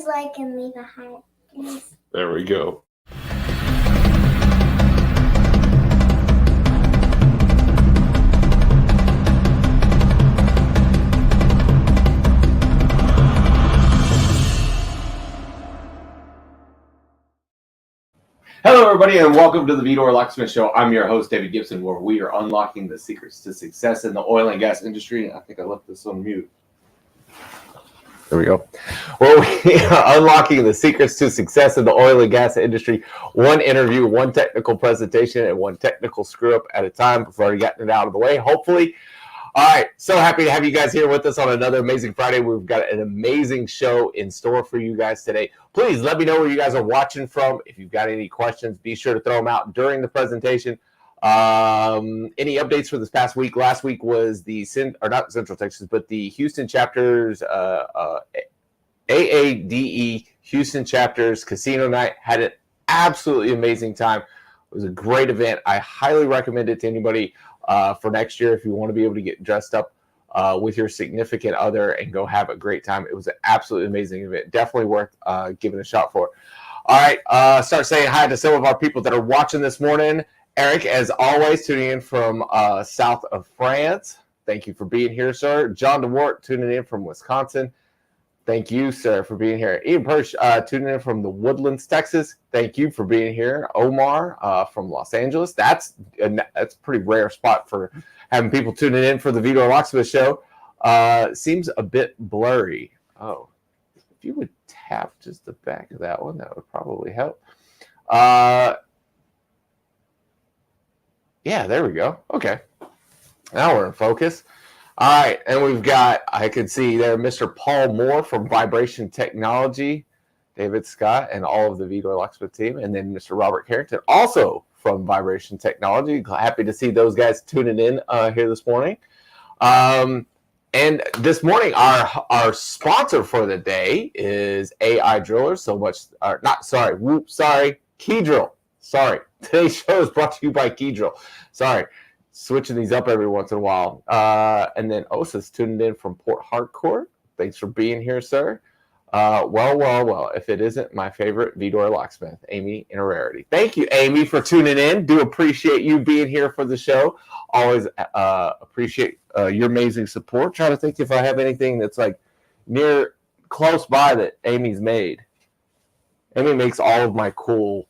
like and leave a heart, please. There we go. Hello, everybody, and welcome to the Vidor Locksmith Show. I'm your host, David Gibson, where we are unlocking the secrets to success in the oil and gas industry. I think I left this on mute. There we go. Well, we are unlocking the secrets to success in the oil and gas industry. One interview, one technical presentation, and one technical screw-up at a time. We've already gotten it out of the way, hopefully. All right, so happy to have you guys here with us on another amazing Friday. We've got an amazing show in store for you guys today. Please let me know where you guys are watching from. If you've got any questions, be sure to throw them out during the presentation. Any updates for this past week? Last week was not Central Texas, but the Houston chapters, AADE Houston chapters Casino Night. Had an absolutely amazing time. It was a great event. I highly recommend it to anybody for next year if you want to be able to get dressed up with your significant other and go have a great time. It was an absolutely amazing event. Definitely worth giving a shot for. All right, start saying hi to some of our people that are watching this morning. Eric, as always, tuning in from south of France. Thank you for being here, sir. John DeWart tuning in from Wisconsin. Thank you, sir, for being here. Ian Persh tuning in from the Woodlands, Texas. Thank you for being here. Omar from Los Angeles. That's a pretty rare spot for having people tuning in for the Vidor Locksmith Show. Seems a bit blurry. Oh, if you would tap just the back of that one, that would probably help. Yeah, there we go. Okay. Now we're in focus. All right, and we've got, I can see there, Mr. Paul Moore from Vibration Technology, David Scott, and all of the Vidor Locksmith team, and then Mr. Robert Carrington, also from Vibration Technology. Happy to see those guys tuning in here this morning. And this morning, our sponsor for the day is AI Drillers. Keydrill. Sorry. Today's show is brought to you by Keydrill. Sorry. Switching these up every once in a while. And then Osa's tuned in from Port Harcourt. Thanks for being here, sir. Well, if it isn't my favorite Vidor locksmith, Amy in a rarity. Thank you, Amy, for tuning in. Do appreciate you being here for the show. Always appreciate your amazing support. Trying to think if I have anything that's like close by that Amy's made. Amy makes all of my cool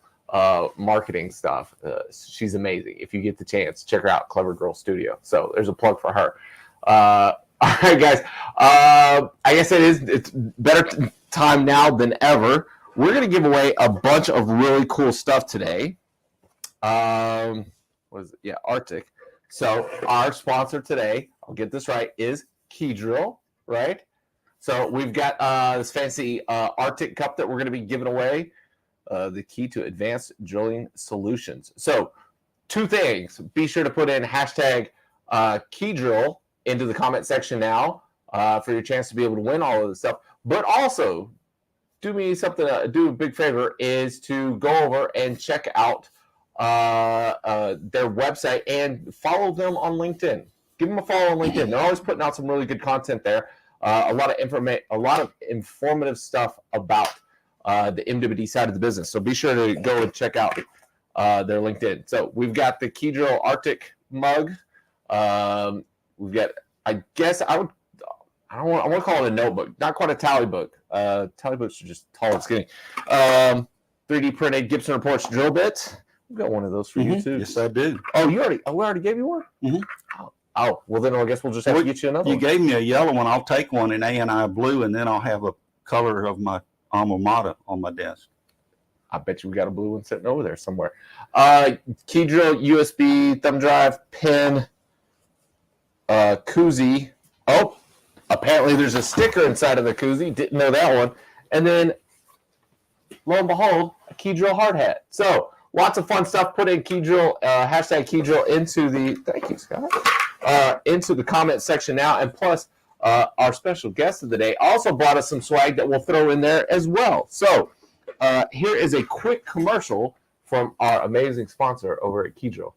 marketing stuff. She's amazing. If you get the chance, check her out, Clever Girl Studio. So there's a plug for her. All right, guys. I guess it's better time now than ever. We're going to give away a bunch of really cool stuff today. Arctic. So our sponsor today, I'll get this right, is Keydrill, right? So we've got this fancy Arctic cup that we're going to be giving away. The key to advanced drilling solutions. So 2 things. Be sure to put in hashtag Keydrill into the comment section now for your chance to be able to win all of this stuff. But also, do me something, do a big favor, is to go over and check out their website and follow them on LinkedIn. Give them a follow on LinkedIn. They're always putting out some really good content there. A lot of informative stuff about the MWD side of the business. So be sure to go and check out their LinkedIn. So we've got the Keydrill Arctic mug. We've got, I want to call it a notebook, not quite a tally book. Tally books are just tall and skinny. 3D printed Gibson Reports drill bit. We've got one of those for you too. Yes, I do. Oh, we already gave you one? Mm-hmm. Oh, well then I guess we'll just have to get you another one. You gave me a yellow one. I'll take one in A&I blue, and then I'll have a color of my alma mater on my desk. I bet you we got a blue one sitting over there somewhere. Keydrill USB thumb drive pen koozie. Oh, apparently there's a sticker inside of the koozie. Didn't know that one. And then, lo and behold, a Keydrill hard hat. So lots of fun stuff. Put in Keydrill, hashtag Keydrill into the. Thank you, Scott. Into the comment section now, and plus. Our special guest of the day also brought us some swag that we'll throw in there as well. So here is a quick commercial from our amazing sponsor over at Keydrill.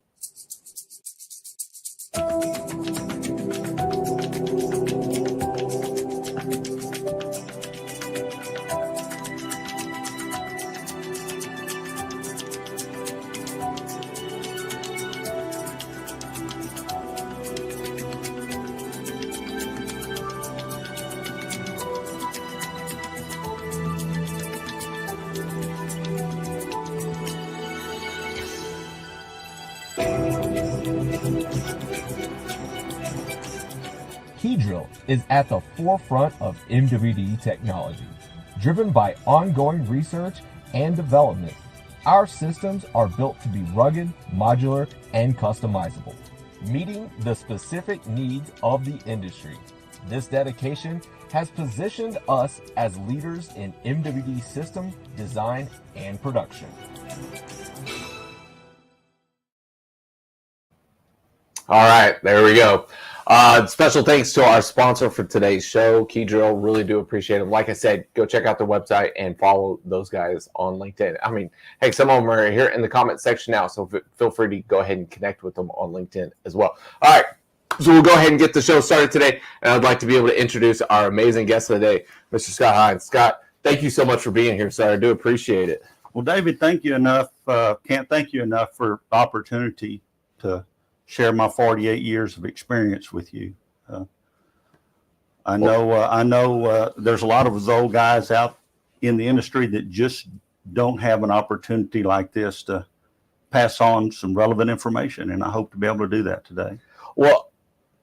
Keydrill is at the forefront of MWD technology. Driven by ongoing research and development, our systems are built to be rugged, modular, and customizable, meeting the specific needs of the industry. This dedication has positioned us as leaders in MWD system design and production. All right, there we go. Special thanks to our sponsor for today's show, Keydrill. Really do appreciate them. Like I said, go check out their website and follow those guys on LinkedIn. I mean, hey, some of them are here in the comment section now, so feel free to go ahead and connect with them on LinkedIn as well. All right, so we'll go ahead and get the show started today, and I'd like to be able to introduce our amazing guest of the day, Mr. Scott Hines. Scott, thank you so much for being here, sir. I do appreciate it. Well, David, thank you enough. Can't thank you enough for the opportunity to share my 48 years of experience with you. I know there's a lot of those old guys out in the industry that just don't have an opportunity like this to pass on some relevant information, and I hope to be able to do that today. Well,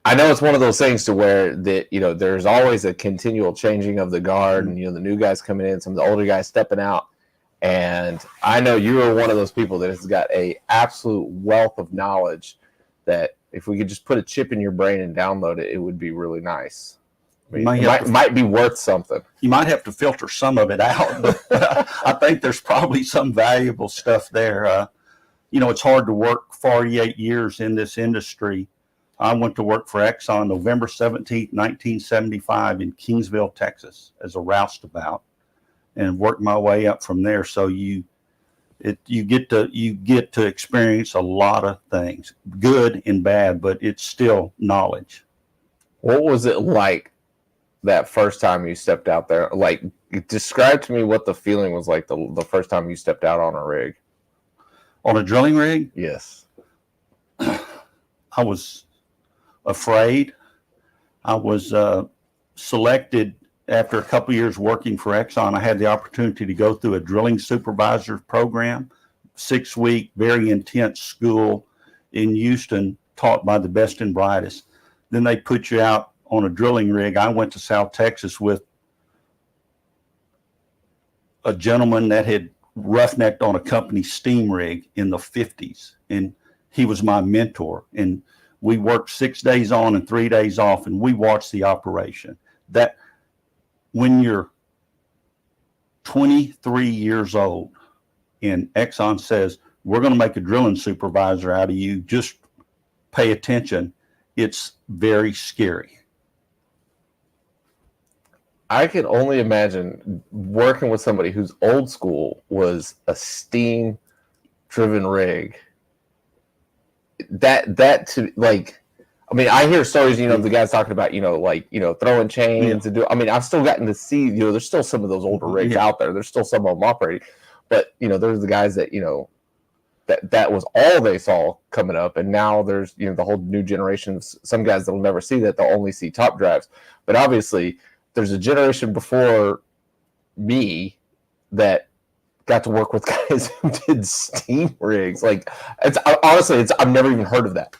I know it's one of those things to where that, you know, there's always a continual changing of the guard, and, you know, the new guys coming in, some of the older guys stepping out. And I know you are one of those people that has got a absolute wealth of knowledge that if we could just put a chip in your brain and download it, it would be really nice. I mean, it might be worth something. You might have to filter some of it out, but I think there's probably some valuable stuff there. You know, it's hard to work 48 years in this industry. I went to work for Exxon November 17th, 1975 in Kingsville, Texas as a roustabout, and worked my way up from there. So you get to experience a lot of things, good and bad, but it's still knowledge. What was it like that first time you stepped out there? Like, describe to me what the feeling was like the first time you stepped out on a rig. On a drilling rig? Yes. I was afraid. I was selected after a couple of years working for Exxon. I had the opportunity to go through a drilling supervisor program, 6-week, very intense school in Houston, taught by the best and brightest. Then they put you out on a drilling rig. I went to South Texas with a gentleman that had roughnecked on a company steam rig in the 50s, and he was my mentor. And we worked 6 days on and 3 days off, and we watched the operation. That when you're 23 years old and Exxon says, we're going to make a drilling supervisor out of you, just pay attention, it's very scary. I can only imagine working with somebody whose old school was a steam driven rig. That to, like, I mean, I hear stories, you know, the guys talking about, you know, like, you know, throwing chains and do. I mean, I've still gotten to see, you know, there's still some of those older rigs out there. There's still some of them operating, but, you know, there's the guys that, you know, that was all they saw coming up, and now there's, you know, the whole new generation of some guys that'll never see that. They'll only see top drives. But obviously, there's a generation before me that got to work with guys who did steam rigs. Like, it's honestly, I've never even heard of that.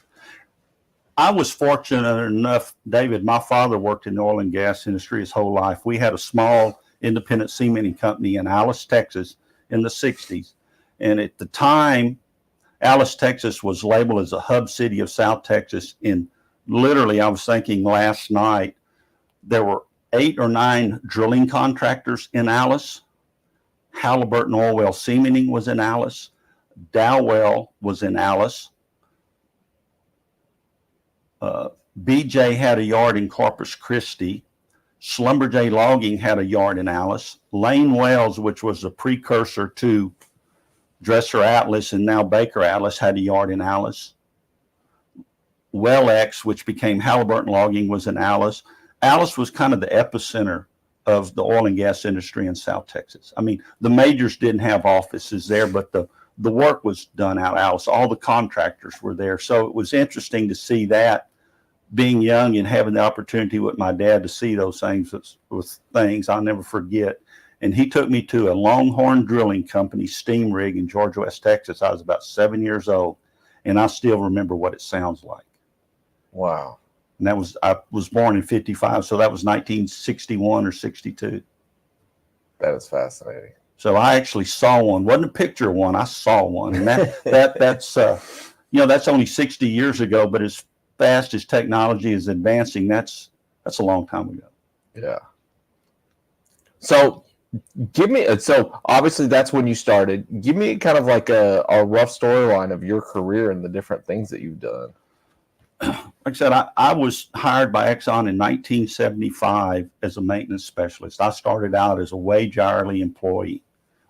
I was fortunate enough, David, my father worked in the oil and gas industry his whole life. We had a small independent cementing company in Alice, Texas in the 60s. And at the time, Alice, Texas was labeled as a hub city of South Texas. And literally, I was thinking last night, there were 8 or 9 drilling contractors in Alice. Halliburton Oil Well Cementing was in Alice. Dowell was in Alice. BJ had a yard in Corpus Christi. Schlumberger Logging had a yard in Alice. Lane Wells, which was a precursor to Dresser Atlas and now Baker Atlas, had a yard in Alice. Wellex, which became Halliburton Logging, was in Alice. Alice was kind of the epicenter of the oil and gas industry in South Texas. I mean, the majors didn't have offices there, but the work was done out of Alice. All the contractors were there. So it was interesting to see that, being young and having the opportunity with my dad to see those things was things I'll never forget. And he took me to a Longhorn Drilling Company steam rig in Georgia, West Texas. I was about 7 years old, and I still remember what it sounds like. Wow. And I was born in 55, so that was 1961 or 62. That is fascinating. So I actually saw one. Wasn't a picture of one. I saw one, and that's that's only 60 years ago. But as fast as technology is advancing, that's a long time ago. Yeah. So so obviously that's when you started. Give me kind of like a rough storyline of your career and the different things that you've done. Like I said, I was hired by Exxon in 1975 as a maintenance specialist. I started out as a wage hourly employee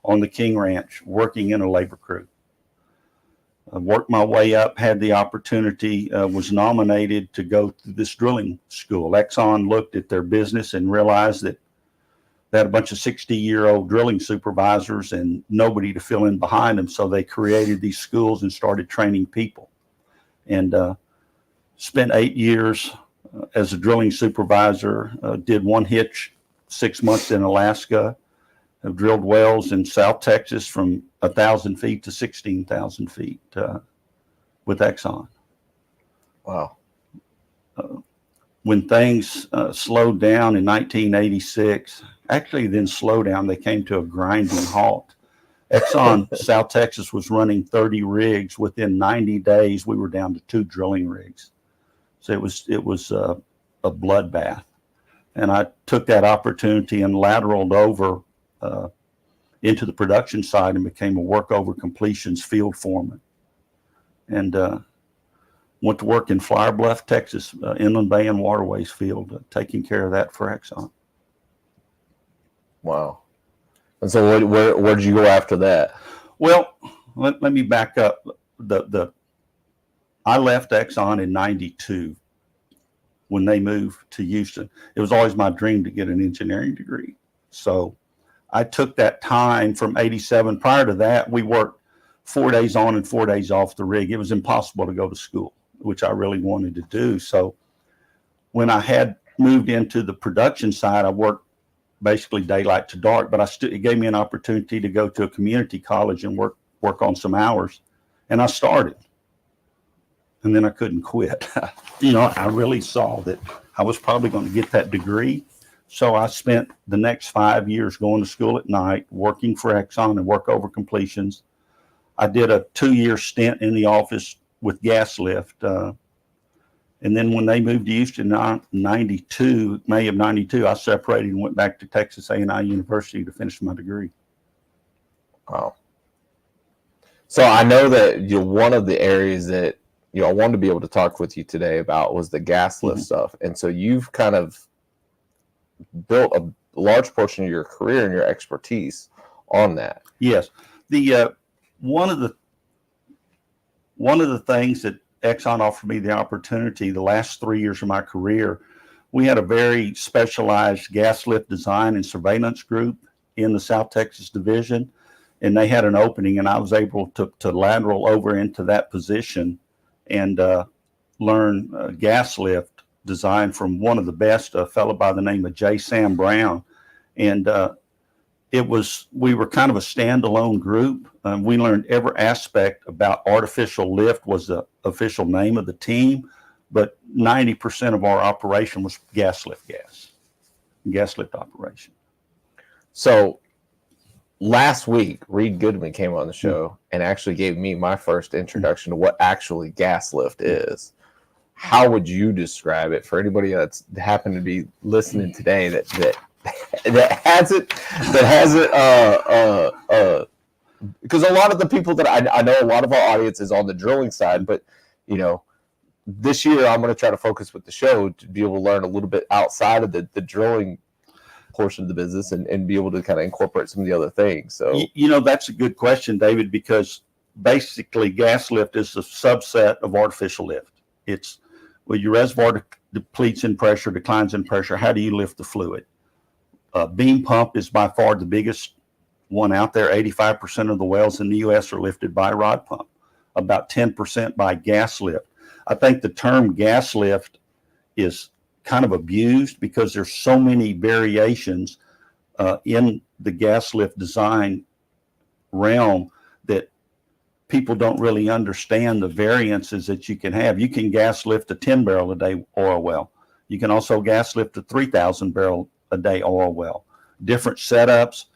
on the King Ranch, working in a labor crew. I worked my way up, had the opportunity, was nominated to go to this drilling school. Exxon looked at their business and realized that they had a bunch of 60-year-old drilling supervisors and nobody to fill in behind them. So they created these schools and started training people. And spent 8 years as a drilling supervisor, did one hitch, 6 months in Alaska, have drilled wells in South Texas from 1,000 feet to 16,000 feet with Exxon. Wow. When things slowed down in 1986, actually then slowed down, they came to a grinding halt. Exxon South Texas was running 30 rigs. Within 90 days, we were down to 2 drilling rigs. So it was a bloodbath. And I took that opportunity and lateraled over into the production side and became a workover completions field foreman. And went to work in Flower Bluff, Texas, Inland Bay and Waterways field, taking care of that for Exxon. Wow. And so where did you go after that? Well, let me back up. I left Exxon in 92 when they moved to Houston. It was always my dream to get an engineering degree. So I took that time from 87. Prior to that, we worked 4 days on and 4 days off the rig. It was impossible to go to school, which I really wanted to do. So when I had moved into the production side, I worked basically daylight to dark, but it gave me an opportunity to go to a community college and work on some hours. And I started. And then I couldn't quit. I really saw that I was probably going to get that degree. So I spent the next 5 years going to school at night, working for Exxon and workover completions. I did a 2-year stint in the office with gas lift. And then when they moved to Houston in May of 92, I separated and went back to Texas A&I University to finish my degree. Wow. So I know that one of the areas that I wanted to be able to talk with you today about was the gas lift stuff. And so you've kind of built a large portion of your career and your expertise on that. Yes. The one of the things that Exxon offered me the opportunity the last 3 years of my career, we had a very specialized gas lift design and surveillance group in the South Texas division, and they had an opening, and I was able to lateral over into that position and learn gas lift design from one of the best, a fellow by the name of J. Sam Brown. And we were kind of a standalone group. We learned every aspect about artificial lift was the official name of the team, but 90% of our operation was gas lift operation. So last week, Reed Goodman came on the show and actually gave me my first introduction to what actually gas lift is. How would you describe it for anybody that's happened to be listening today that hasn't because a lot of the people that I know, a lot of our audience is on the drilling side, but this year I'm going to try to focus with the show to be able to learn a little bit outside of the drilling portion of the business and be able to kind of incorporate some of the other things. So that's a good question, David, because basically gas lift is a subset of artificial lift. It's when your reservoir depletes in pressure, declines in pressure, how do you lift the fluid? Beam pump is by far the biggest one out there. 85% of the wells in the U.S. are lifted by rod pump, about 10% by gas lift. I think the term gas lift is kind of abused because there's so many variations in the gas lift design realm that people don't really understand the variances that you can have. You can gas lift a 10 barrel a day oil well. You can also gas lift a 3,000 barrel a day oil well. Different setups,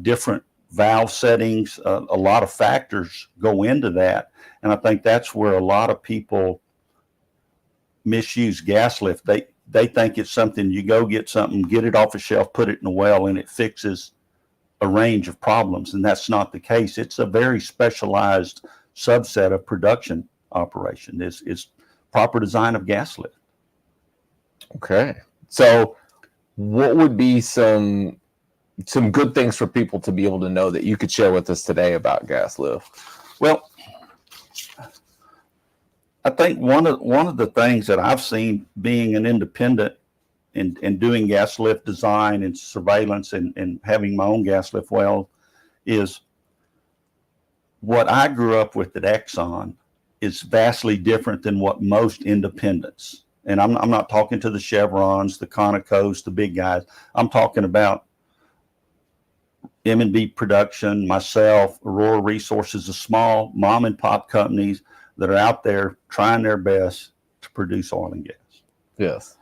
different valve settings, a lot of factors go into that. And I think that's where a lot of people misuse gas lift. They think it's something you go get something, get it off a shelf, put it in a well, and it fixes a range of problems. And that's not the case. It's a very specialized subset of production operation is proper design of gas lift. Okay. So what would be some good things for people to be able to know that you could share with us today about gas lift? Well, I think one of the things that I've seen being an independent and doing gas lift design and surveillance and having my own gas lift well is what I grew up with at Exxon is vastly different than what most independents. And I'm not talking to the Chevrons, the Conocos, the big guys. I'm talking about M&B production, myself, Aurora Resources, the small mom and pop companies that are out there trying their best to produce oil and gas. Yes.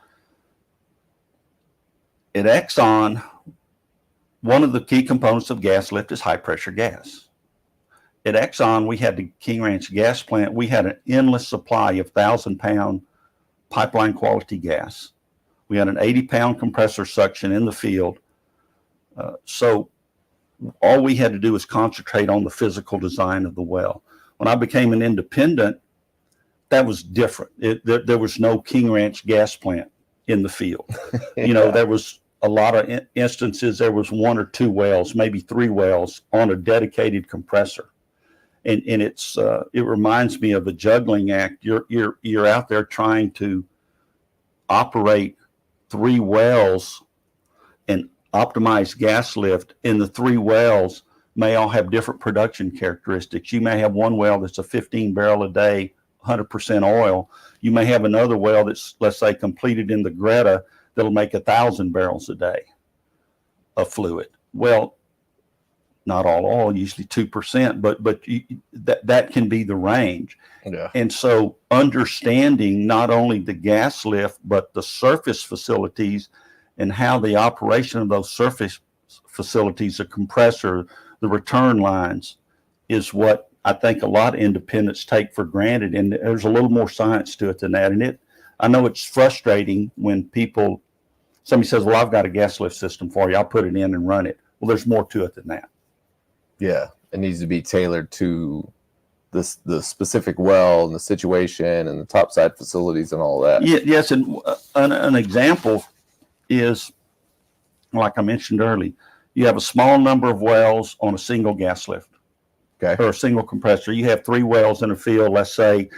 At Exxon, one of the key components of gas lift is high pressure gas. At Exxon, we had the King Ranch gas plant. We had an endless supply of 1,000-pound pipeline quality gas. We had an 80-pound compressor suction in the field. So all we had to do was concentrate on the physical design of the well. When I became an independent, that was different. There was no King Ranch gas plant in the field. Yeah. There was a lot of instances, there was 1 or 2 wells, maybe 3 wells on a dedicated compressor. And it reminds me of a juggling act. You're out there trying to operate 3 wells and optimize gas lift, and the 3 wells may all have different production characteristics. You may have one well that's a 15 barrel a day, 100% oil. You may have another well that's, let's say, completed in the Greta that'll make 1,000 barrels a day of fluid. Well, not all oil, usually 2%, but that can be the range. Yeah. And so understanding not only the gas lift, but the surface facilities and how the operation of those surface facilities, the compressor, the return lines, is what I think a lot of independents take for granted. And there's a little more science to it than that. And I know it's frustrating when somebody says, well, I've got a gas lift system for you. I'll put it in and run it. Well, there's more to it than that. Yeah. It needs to be tailored to the specific well and the situation and the topside facilities and all that. Yes. And an example is, like I mentioned earlier, you have a small number of wells on a single gas lift, Okay. or a single compressor. You have 3 wells in a field, let's say,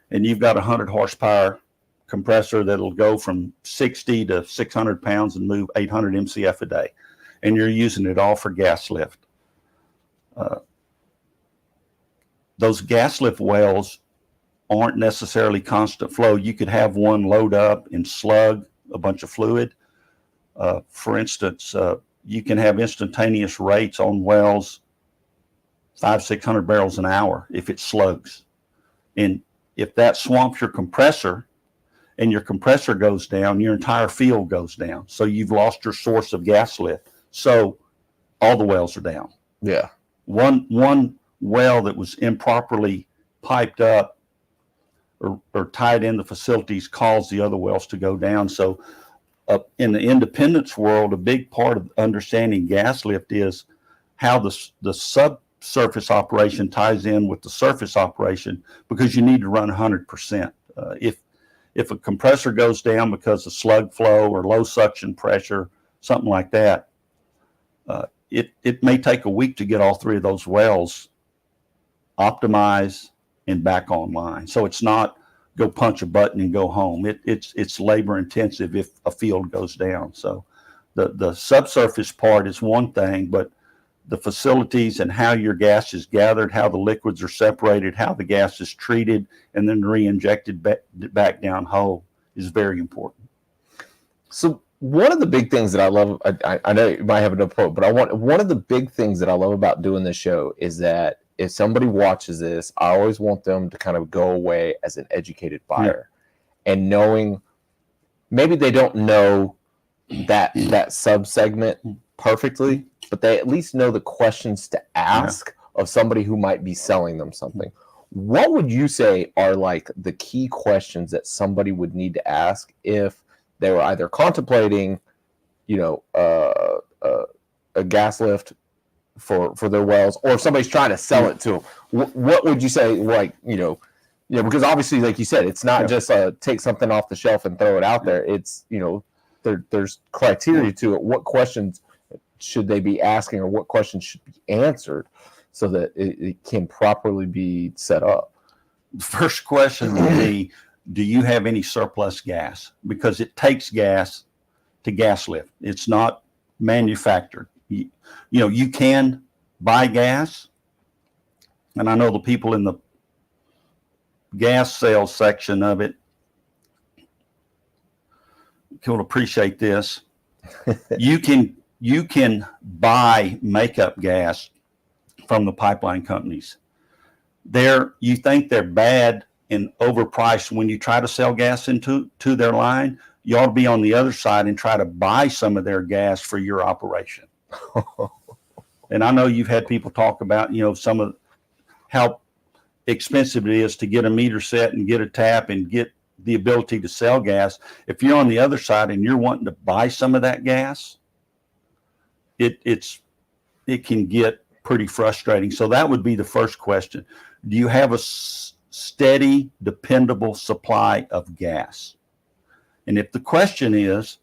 and you've got a 100 horsepower compressor that'll go from 60 to 600 pounds and move 800 MCF a day. And you're using it all for gas lift. Those gas lift wells aren't necessarily constant flow. You could have one load up and slug a bunch of fluid. For instance, you can have instantaneous rates on wells, 500-600 barrels an hour if it slugs. And if that swamps your compressor and your compressor goes down, your entire field goes down. So you've lost your source of gas lift. So all the wells are down. Yeah. One well that was improperly piped up or tied in the facilities caused the other wells to go down. So in the independence world, a big part of understanding gas lift is how the subsurface operation ties in with the surface operation, because you need to run 100%. If a compressor goes down because of slug flow or low suction pressure, something like that, it may take a week to get all 3 of those wells optimized and back online. So it's not go punch a button and go home. It's labor intensive if a field goes down. So the subsurface part is one thing, but the facilities and how your gas is gathered, how the liquids are separated, how the gas is treated, and then re-injected back down whole is very important. So one of the big things that I love, I know you might have another quote, but one of the big things that I love about doing this show is that if somebody watches this, I always want them to kind of go away as an educated buyer, and knowing maybe they don't know that sub segment perfectly, but they at least know the questions to ask of somebody who might be selling them something. What would you say are like the key questions that somebody would need to ask if they were either contemplating, a gas lift for their wells, or if somebody's trying to sell it to them? What would you say, like, because obviously, like you said, it's not just take something off the shelf and throw it out there. It's, there's criteria to it. What questions should they be asking, or what questions should be answered so that it can properly be set up? The first question would be, do you have any surplus gas? Because it takes gas to gas lift. It's not manufactured. You can buy gas, and I know the people in the gas sales section of it will appreciate this. You can buy makeup gas from the pipeline companies. You think they're bad and overpriced when you try to sell gas into their line. You ought to be on the other side and try to buy some of their gas for your operation. And I know you've had people talk about, some of how expensive it is to get a meter set and get a tap and get the ability to sell gas. If you're on the other side and you're wanting to buy some of that gas, it can get pretty frustrating. So that would be the first question. Do you have a steady, dependable supply of gas? And if the question is,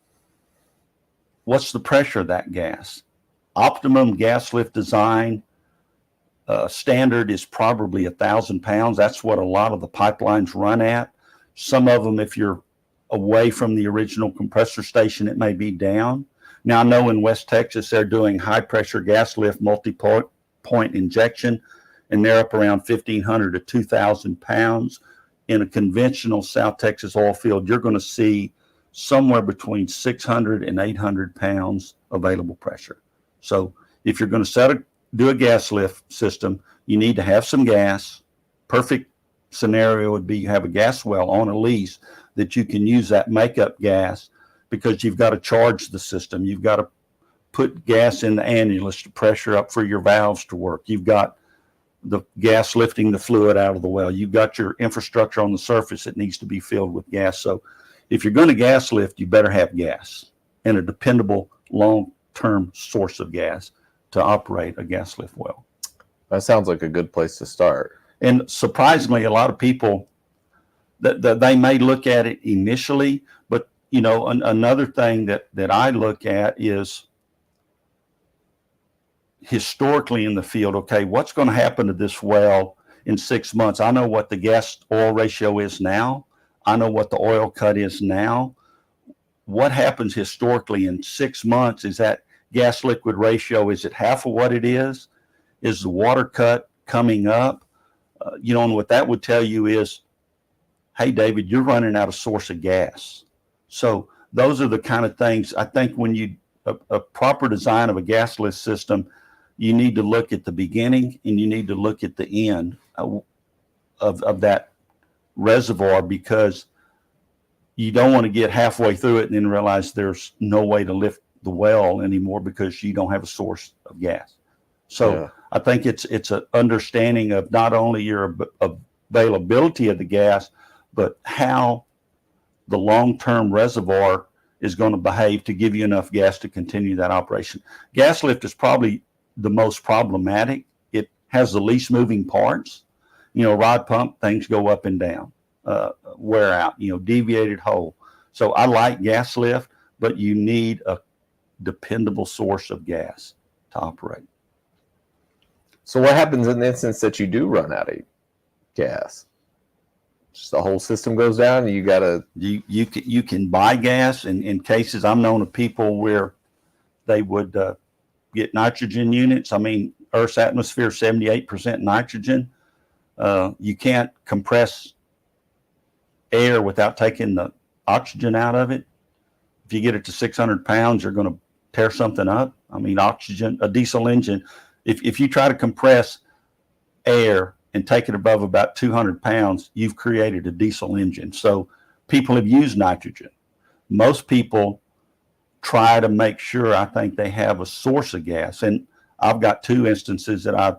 what's the pressure of that gas? Optimum gas lift design standard is probably 1,000 pounds. That's what a lot of the pipelines run at. Some of them, if you're away from the original compressor station, it may be down. Now, I know in West Texas, they're doing high pressure gas lift multi-point injection, and they're up around 1,500 to 2,000 pounds. In a conventional South Texas oil field, you're going to see somewhere between 600 and 800 pounds available pressure. So if you're going to do a gas lift system, you need to have some gas. Perfect scenario would be you have a gas well on a lease that you can use that makeup gas, because you've got to charge the system. You've got to put gas in the annulus to pressure up for your valves to work. You've got the gas lifting the fluid out of the well. You've got your infrastructure on the surface that needs to be filled with gas. So if you're going to gas lift, you better have gas and a dependable long-term source of gas to operate a gas lift well. That sounds like a good place to start. And surprisingly, a lot of people, that they may look at it initially, but another thing that I look at is historically in the field. Okay, what's going to happen to this well in 6 months? I know what the gas oil ratio is now. I know what the oil cut is now. What happens historically in 6 months? Is that gas liquid ratio, is it half of what it is? Is the water cut coming up? And what that would tell you is, hey, David, you're running out of source of gas. So those are the kind of things I think when a proper design of a gas lift system, you need to look at the beginning and you need to look at the end of that reservoir, because you don't want to get halfway through it and then realize there's no way to lift the well anymore because you don't have a source of gas. So I think it's an understanding of not only your availability of the gas, but how the long-term reservoir is going to behave to give you enough gas to continue that operation. Gas lift is probably the most problematic. It has the least moving parts. Rod pump, things go up and down, wear out, deviated hole. So I like gas lift, but you need a dependable source of gas to operate. So what happens in the instance that you do run out of gas? Just the whole system goes down, and you gotta you can buy gas. In cases, I'm known of people where they would get nitrogen units. I mean, Earth's atmosphere is 78% nitrogen. You can't compress air without taking the oxygen out of it. If you get it to 600 pounds, you're going to tear something up. I mean, oxygen, a diesel engine, if you try to compress air and take it above about 200 pounds, you've created a diesel engine. So people have used nitrogen. Most people try to make sure, I think, they have a source of gas. And I've got 2 instances that I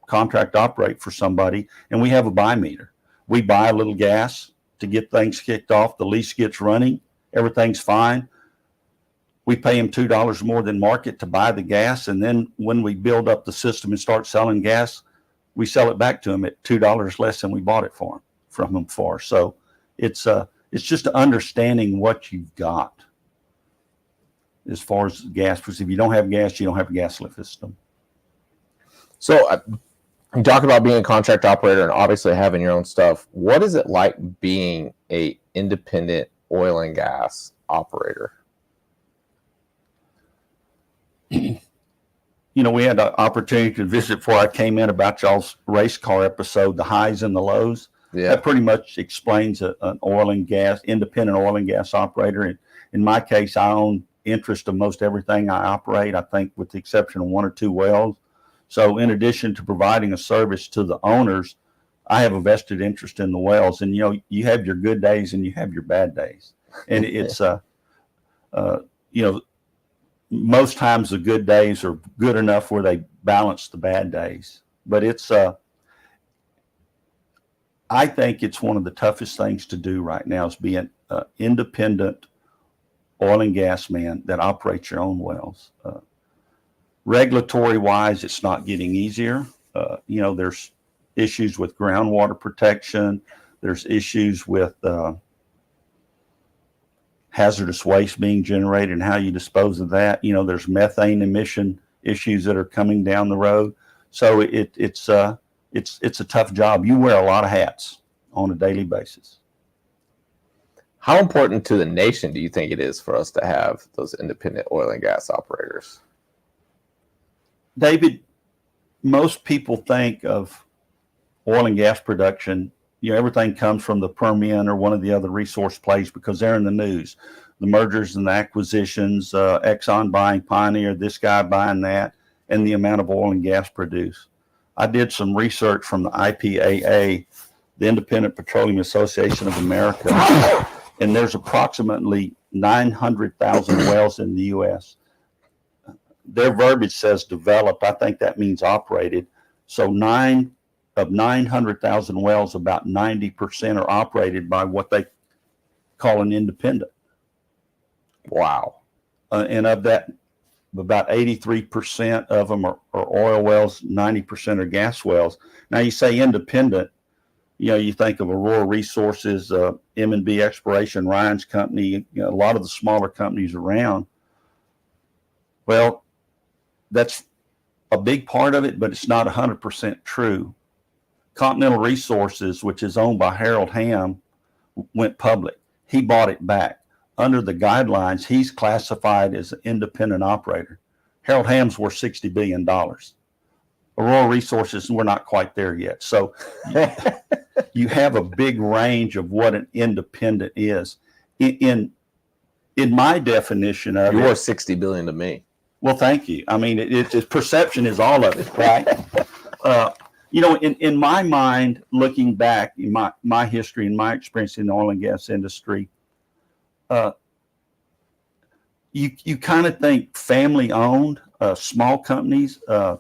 contract operate for somebody, and we have a buy meter. We buy a little gas to get things kicked off. The lease gets running. Everything's fine. We pay them $2 more than market to buy the gas. And then when we build up the system and start selling gas, we sell it back to them at $2 less than we bought it from them for. So it's just understanding what you've got as far as gas, because if you don't have gas, you don't have a gas lift system. So you talk about being a contract operator and obviously having your own stuff. What is it like being a independent oil and gas operator? We had an opportunity to visit before I came in about y'all's race car episode, the highs and the lows. Yeah. That pretty much explains an independent oil and gas operator. And in my case, I own interest of most everything I operate, I think with the exception of 1 or 2 wells. So in addition to providing a service to the owners, I have a vested interest in the wells. And, you have your good days and you have your bad days. And it's, most times the good days are good enough where they balance the bad days. But I think it's one of the toughest things to do right now is being an independent oil and gas man that operates your own wells. Regulatory wise, it's not getting easier. There's issues with groundwater protection. There's issues with hazardous waste being generated and how you dispose of that. There's methane emission issues that are coming down the road. So it's a tough job. You wear a lot of hats on a daily basis. How important to the nation do you think it is for us to have those independent oil and gas operators? David, most people think of oil and gas production, everything comes from the Permian or one of the other resource plays because they're in the news. The mergers and the acquisitions, Exxon buying Pioneer, this guy buying that, and the amount of oil and gas produced. I did some research from the IPAA, the Independent Petroleum Association of America, and there's approximately 900,000 wells in the U.S. Their verbiage says developed. I think that means operated. So 900,000 wells, about 90% are operated by what they call an independent. Wow. And of that, about 83% of them are oil wells, 90% are gas wells. Now you say independent, you think of Aurora Resources, M&B Exploration, Ryan's company, a lot of the smaller companies around. Well, that's a big part of it, but it's not 100% true. Continental Resources, which is owned by Harold Hamm, went public. He bought it back. Under the guidelines, he's classified as an independent operator. Harold Hamm's worth $60 billion. Aurora Resources, we're not quite there yet. So you have a big range of what an independent is. In my definition of You're worth $60 billion to me. Well, thank you. I mean, it's perception is all of it, right? In my mind, looking back in my history and my experience in the oil and gas industry, you kind of think family owned, small companies. I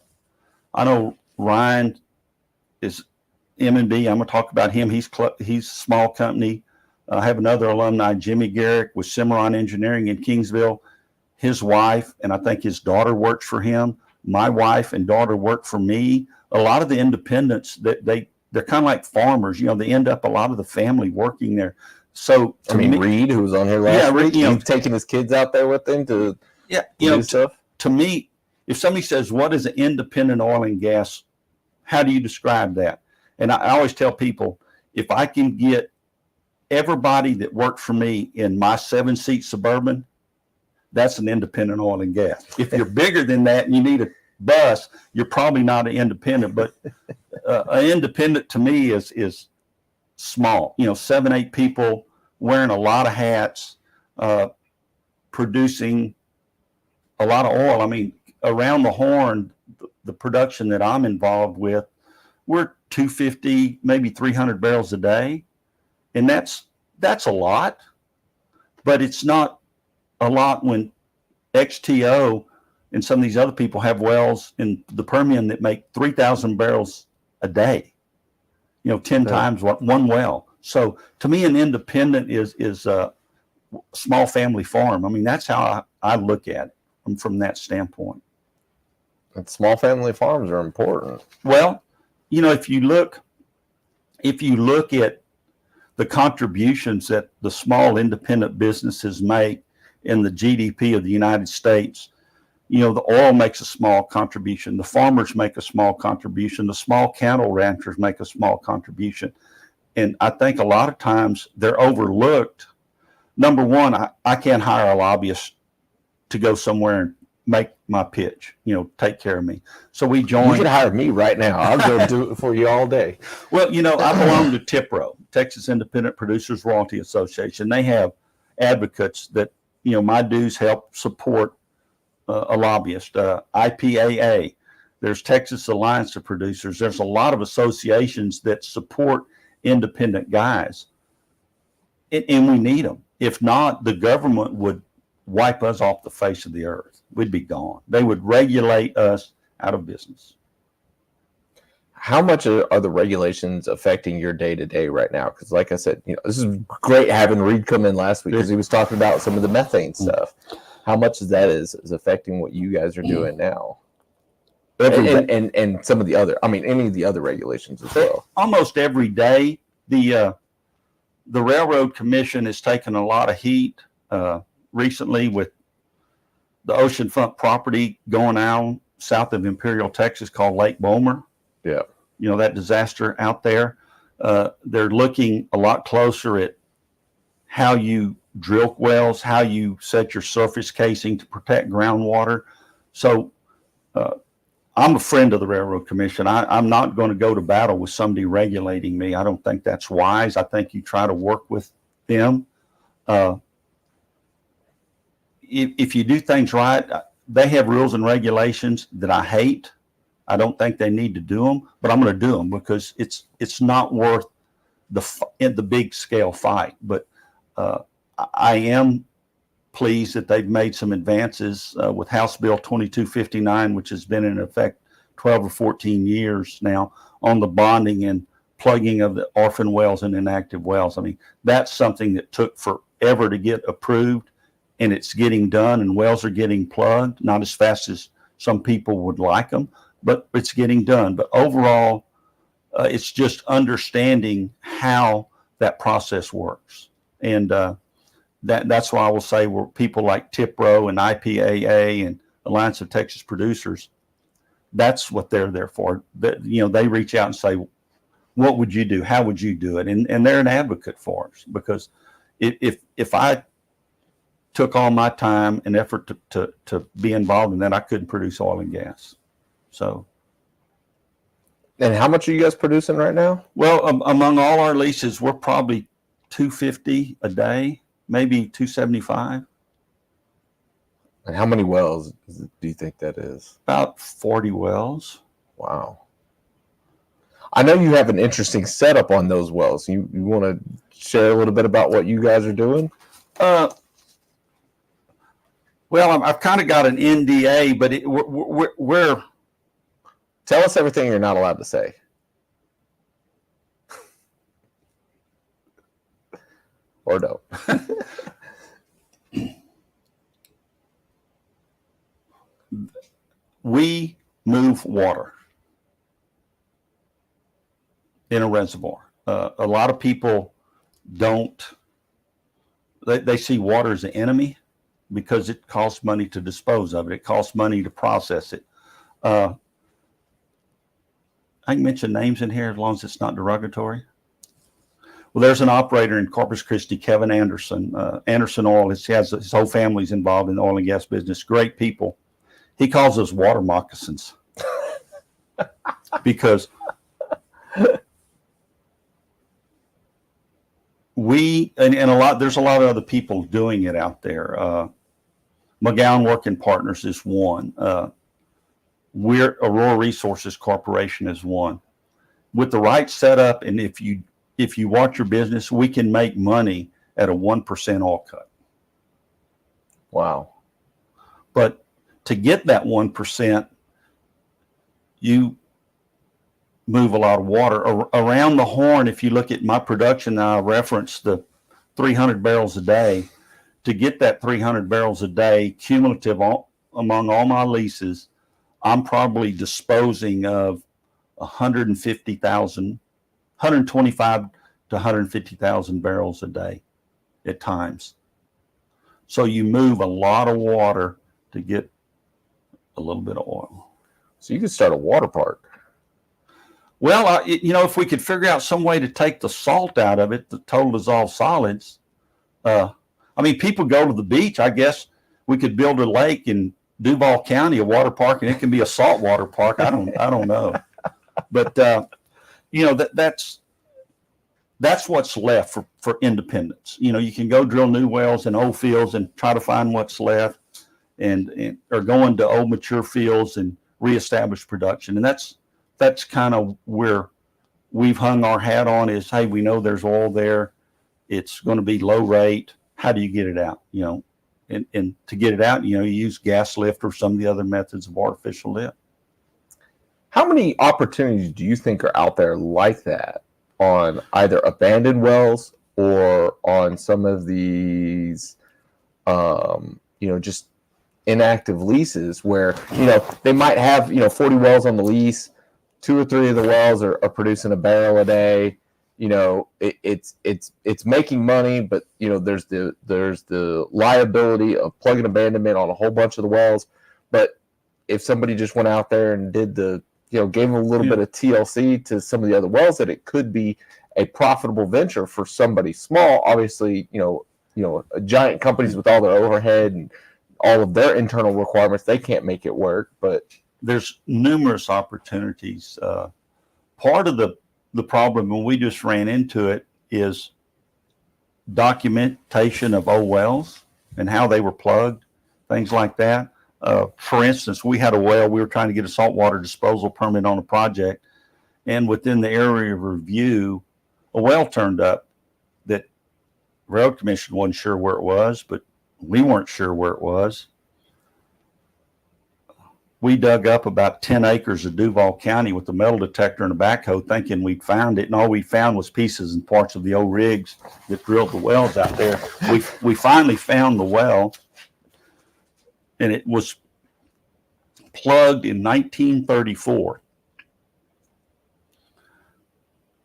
know Ryan is M&B. I'm going to talk about him. He's a small company. I have another alumni, Jimmy Garrick, with Cimarron Engineering in Kingsville. His wife and I think his daughter works for him. My wife and daughter work for me. A lot of the independents, they're kind of like farmers. They end up a lot of the family working there. So Reed, who was on here last week, he's taking his kids out there with him to do stuff. To me, if somebody says, what is an independent oil and gas, how do you describe that? And I always tell people, if I can get everybody that worked for me in my 7-seat Suburban, that's an independent oil and gas. If you're bigger than that and you need a bus, you're probably not an independent. But an independent to me is small. 7, 8 people wearing a lot of hats, producing a lot of oil. I mean, around the horn, the production that I'm involved with, we're 250, maybe 300 barrels a day. And that's a lot, but it's not a lot when XTO and some of these other people have wells in the Permian that make 3,000 barrels a day, 10 times one well. So to me, an independent is a small family farm. I mean, that's how I look at it from that standpoint. And small family farms are important. Well, if you look at the contributions that the small independent businesses make in the GDP of the United States, the oil makes a small contribution. The farmers make a small contribution. The small cattle ranchers make a small contribution. And I think a lot of times they're overlooked. Number one, I can't hire a lobbyist to go somewhere and make my pitch, take care of me. So we joined. You can hire me right now. I'll go do it for you all day. Well, I belong to TIPRO, Texas Independent Producers Royalty Association. They have advocates that, my dues help support a lobbyist. IPAA, there's Texas Alliance of Producers. There's a lot of associations that support independent guys. And we need them. If not, the government would wipe us off the face of the earth. We'd be gone. They would regulate us out of business. How much are the regulations affecting your day-to-day right now? Because like I said, this is great having Reed come in last week because he was talking about some of the methane stuff. How much of that is affecting what you guys are doing now? And some of the other, any of the other regulations as well. Almost every day, the Railroad Commission has taken a lot of heat recently with the oceanfront property going out south of Imperial, Texas, called Lake Bomer. Yeah. That disaster out there. They're looking a lot closer at how you drill wells, how you set your surface casing to protect groundwater. So I'm a friend of the Railroad Commission. I'm not going to go to battle with somebody regulating me. I don't think that's wise. I think you try to work with them. If you do things right, they have rules and regulations that I hate. I don't think they need to do them, but I'm going to do them because it's not worth the big scale fight. But I am pleased that they've made some advances with House Bill 2259, which has been in effect 12 or 14 years now, on the bonding and plugging of the orphan wells and inactive wells. That's something that took forever to get approved, and it's getting done, and wells are getting plugged, not as fast as some people would like them, but it's getting done. But overall, it's just understanding how that process works. And that's why I will say we're people like TIPRO and IPAA and Alliance of Texas Producers, that's what they're there for. They reach out and say, what would you do? How would you do it? And they're an advocate for us, because if I took all my time and effort to be involved in that, I couldn't produce oil and gas. So. And how much are you guys producing right now? Well, among all our leases, we're probably 250 a day, maybe 275. And how many wells do you think that is? About 40 wells. Wow. I know you have an interesting setup on those wells. You want to share a little bit about what you guys are doing? Well, I've kind of got an NDA, but we're tell us everything you're not allowed to say. Or don't. We move water in a reservoir. A lot of people don't, they see water as an enemy because it costs money to dispose of it. It costs money to process it. I can mention names in here as long as it's not derogatory. Well, there's an operator in Corpus Christi, Kevin Anderson. Anderson Oil, his whole family's involved in the oil and gas business. Great people. He calls us water moccasins because there's a lot of other people doing it out there. McGowan Working Partners is one. Aurora Resources Corporation is one. with the right setup, and if you watch your business, we can make money at a 1% oil cut. Wow. But to get that 1%, you move a lot of water around the horn. If you look at my production, I referenced the 300 barrels a day. To get that 300 barrels a day cumulative among all my leases, I'm probably disposing of 125 to 150,000 barrels a day at times. So you move a lot of water to get a little bit of oil. So you could start a water park. Well, if we could figure out some way to take the salt out of it, the total dissolved solids. People go to the beach. I guess we could build a lake in Duval County, a water park, and it can be a saltwater park. I don't know, but that's what's left for independence. You can go drill new wells in old fields and try to find what's left, or go into old mature fields and reestablish production. And that's kind of where we've hung our hat on is, hey, we know there's oil there. It's going to be low rate. How do you get it out? And to get it out, you use gas lift or some of the other methods of artificial lift. How many opportunities do you think are out there like that on either abandoned wells or on some of these, just inactive leases where, they might have, 40 wells on the lease, 2 or 3 of the wells are producing a barrel a day. It's making money, but there's the liability of plug and abandonment on a whole bunch of the wells. But if somebody just went out there and did gave them a little bit of TLC to some of the other wells, that it could be a profitable venture for somebody small. Obviously, giant companies with all their overhead and all of their internal requirements, they can't make it work. But there's numerous opportunities. Part of the problem, when we just ran into it, is documentation of old wells and how they were plugged, things like that. For instance, we had a well, we were trying to get a saltwater disposal permit on a project, and within the area of review, a well turned up that Railroad Commission wasn't sure where it was, but we weren't sure where it was. We dug up about 10 acres of Duval County with a metal detector and a backhoe thinking we'd found it, and all we found was pieces and parts of the old rigs that drilled the wells out there. We finally found the well, and it was plugged in 1934.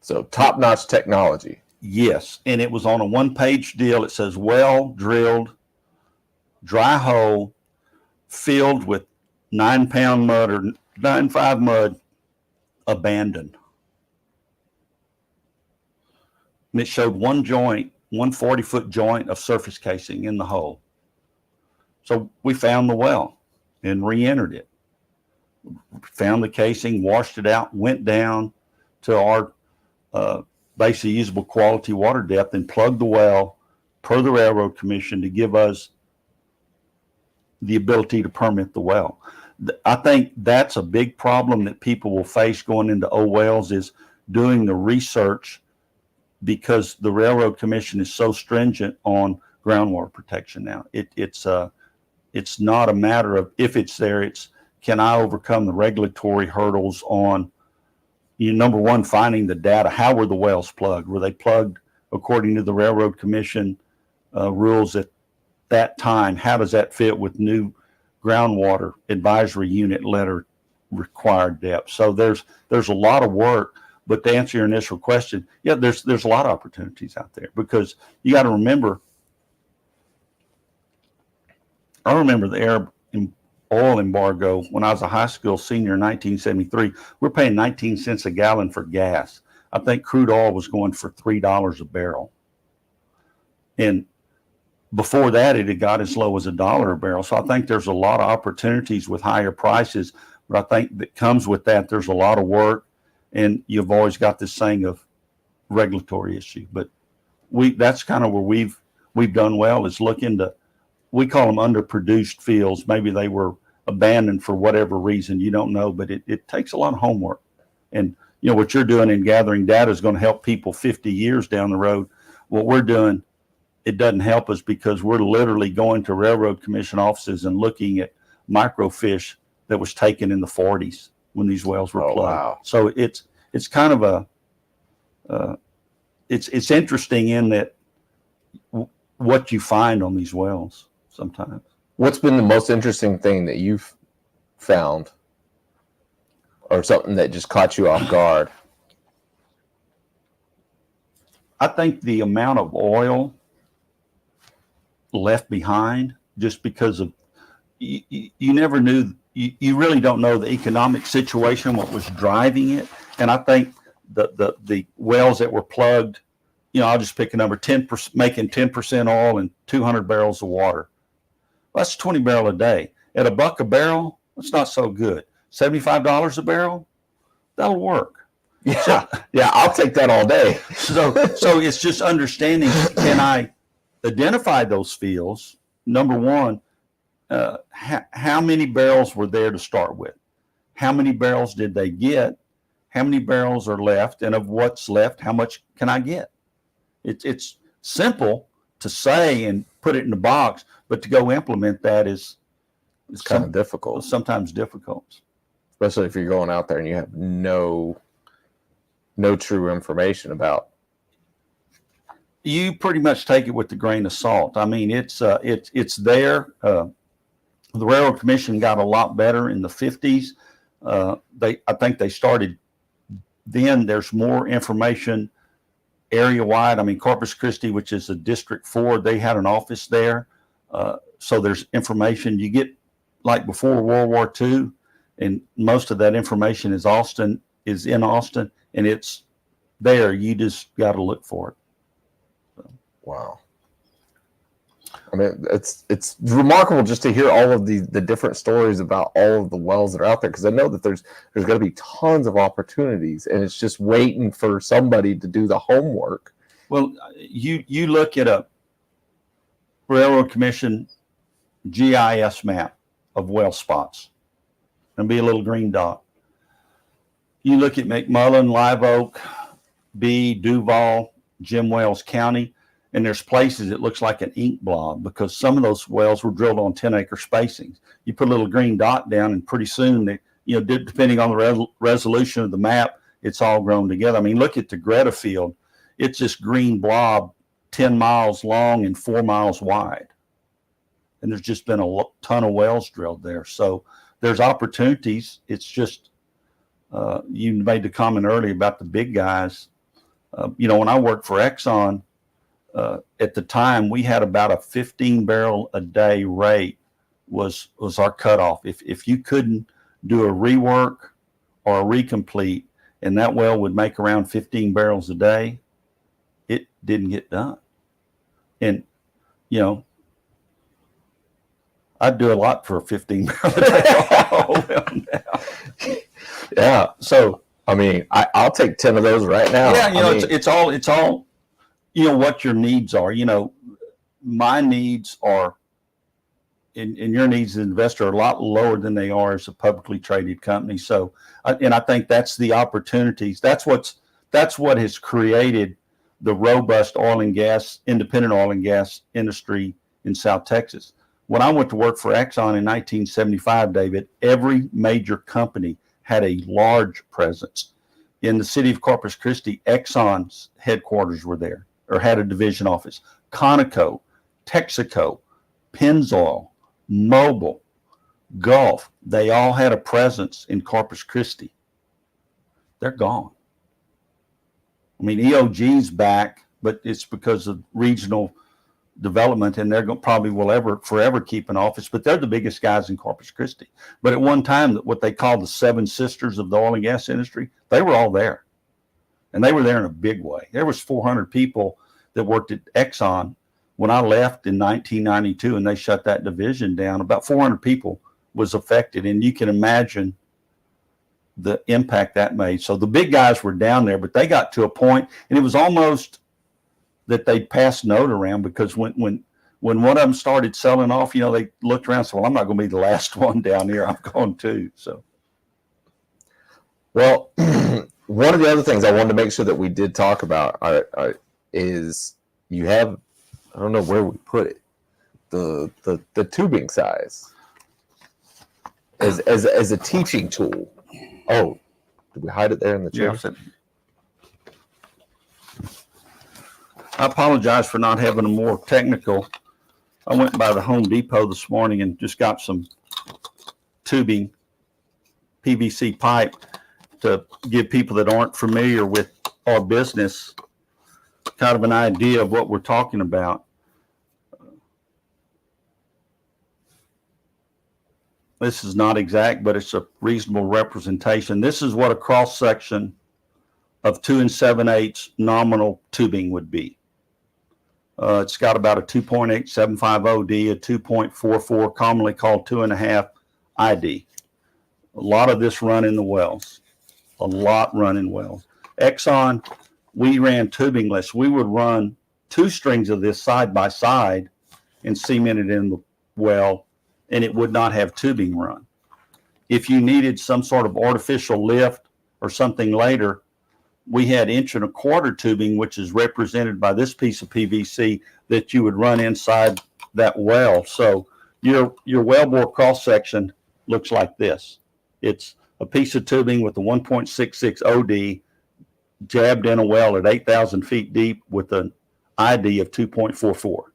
So top-notch technology. Yes, and it was on a one-page deal. It says well drilled, dry hole, filled with 9-pound mud or 9.5 mud, abandoned. And it showed one joint, 40-foot joint of surface casing in the hole. So we found the well and re-entered it. Found the casing, washed it out, went down to our basically usable quality water depth and plugged the well per the Railroad Commission to give us the ability to permit the well. I think that's a big problem that people will face going into old wells, is doing the research, because the Railroad Commission is so stringent on groundwater protection now. It's not a matter of if it's there, it's can I overcome the regulatory hurdles on, number one, finding the data. How were the wells plugged? Were they plugged according to the Railroad Commission rules at that time? How does that fit with new groundwater advisory unit letter required depth? So there's a lot of work. But to answer your initial question, yeah, there's a lot of opportunities out there, because you got to remember, I remember the Arab oil embargo when I was a high school senior in 1973. We're paying 19 cents a gallon for gas. I think crude oil was going for $3 a barrel. And before that, it had got as low as $1 a barrel. So I think there's a lot of opportunities with higher prices. But I think that comes with that, there's a lot of work. And you've always got this saying of regulatory issue. But that's kind of where we've done well, is look into, we call them underproduced fields. Maybe they were abandoned for whatever reason, you don't know, but it takes a lot of homework. And what you're doing in gathering data is going to help people 50 years down the road. What we're doing, it doesn't help us because we're literally going to Railroad Commission offices and looking at microfiche that was taken in the 40s when these wells were plugged. Wow. So it's kind of it's interesting in that what you find on these wells sometimes. What's been the most interesting thing that you've found, or something that just caught you off guard? I think the amount of oil left behind, just because of you never knew, you really don't know the economic situation, what was driving it. And I think the wells that were plugged, I'll just pick a number, 10%, making 10% oil and 200 barrels of water. Well, that's 20 barrel a day. At $1 a barrel, that's not so good. $75 a barrel, that'll work. Yeah, I'll take that all day. So it's just understanding, can I identify those fields? Number one, how many barrels were there to start with? How many barrels did they get? How many barrels are left? And of what's left, how much can I get? It's simple to say and put it in the box, but to go implement that is kind of difficult. Sometimes difficult. Especially if you're going out there and you have no true information about. You pretty much take it with a grain of salt. I mean, it's there. The Railroad Commission got a lot better in the 50s. I think they started then. There's more information area wide. I mean, Corpus Christi, which is a District 4, they had an office there. So there's information you get like before World War II, and most of that information is in Austin, and it's there. You just got to look for it. So. Wow. I mean, it's remarkable just to hear all of the different stories about all of the wells that are out there, because I know that there's going to be tons of opportunities, and it's just waiting for somebody to do the homework. Well, you look at a Railroad Commission GIS map of well spots, and be a little green dot. You look at McMullen, Live Oak, B, Duval, Jim Wells County, and there's places it looks like an ink blob because some of those wells were drilled on 10-acre spacings. You put a little green dot down, and pretty soon, depending on the resolution of the map, it's all grown together. I mean, look at the Greta field. It's this green blob 10 miles long and 4 miles wide. And there's just been a ton of wells drilled there. So there's opportunities. It's just, you made the comment earlier about the big guys. When I worked for Exxon, at the time, we had about a 15 barrel a day rate was our cutoff. If you couldn't do a rework or a recomplete, and that well would make around 15 barrels a day, it didn't get done. And, I'd do a lot for a 15 barrel a day. Yeah. So, I mean, I'll take 10 of those right now. Yeah. It's all, what your needs are. My needs are, and your needs as an investor are a lot lower than they are as a publicly traded company. So, and I think that's the opportunities. That's what has created the robust independent oil and gas industry in South Texas. When I went to work for Exxon in 1975, David, every major company had a large presence. In the city of Corpus Christi, Exxon's headquarters were there, or had a division office. Conoco, Texaco, Pennzoil, Mobil, Gulf, they all had a presence in Corpus Christi. They're gone. I mean, EOG's back, but it's because of regional development, and they're probably will forever keep an office, but they're the biggest guys in Corpus Christi. But at one time, what they called the seven sisters of the oil and gas industry, they were all there. And they were there in a big way. There was 400 people that worked at Exxon when I left in 1992, and they shut that division down. About 400 people was affected, and you can imagine the impact that made. So the big guys were down there, but they got to a point, and it was almost that they passed note around, because when one of them started selling off, they looked around and said, well, I'm not going to be the last one down here. I'm going too. So, well, one of the other things I wanted to make sure that we did talk about is you have, I don't know where we put it, the tubing size as a teaching tool. Oh, did we hide it there in the chair? Yeah. I apologize for not having a more technical. I went by the Home Depot this morning and just got some tubing, PVC pipe, to give people that aren't familiar with our business kind of an idea of what we're talking about. This is not exact, but it's a reasonable representation. This is what a cross section of 2 7/8 nominal tubing would be. It's got about a 2.875 OD, a 2.44, commonly called 2.5 ID. A lot of this run in the wells. A lot run in wells. Exxon, we ran tubingless. We would run 2 strings of this side by side and cement it in the well, and it would not have tubing run. If you needed some sort of artificial lift or something later, we had 1.25 inch tubing, which is represented by this piece of PVC that you would run inside that well. So your wellbore cross section looks like this. It's a piece of tubing with a 1.66 OD jabbed in a well at 8,000 feet deep with an ID of 2.44.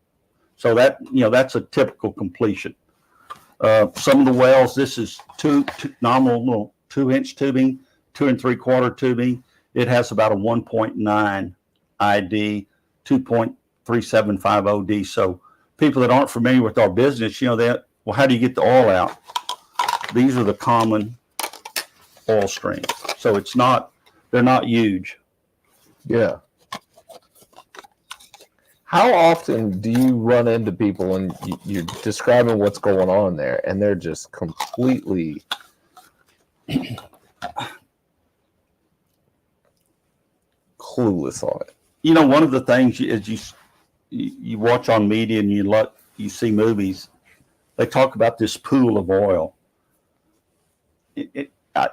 So that, that's a typical completion. Some of the wells, this is nominal 2-inch tubing, 2 3/4 tubing. It has about a 1.9 ID, 2.375 OD. So people that aren't familiar with our business, that, well, how do you get the oil out? These are the common oil streams. So they're not huge. Yeah. How often do you run into people and you're describing what's going on there and they're just completely clueless on it? One of the things is you watch on media and you see movies, they talk about this pool of oil.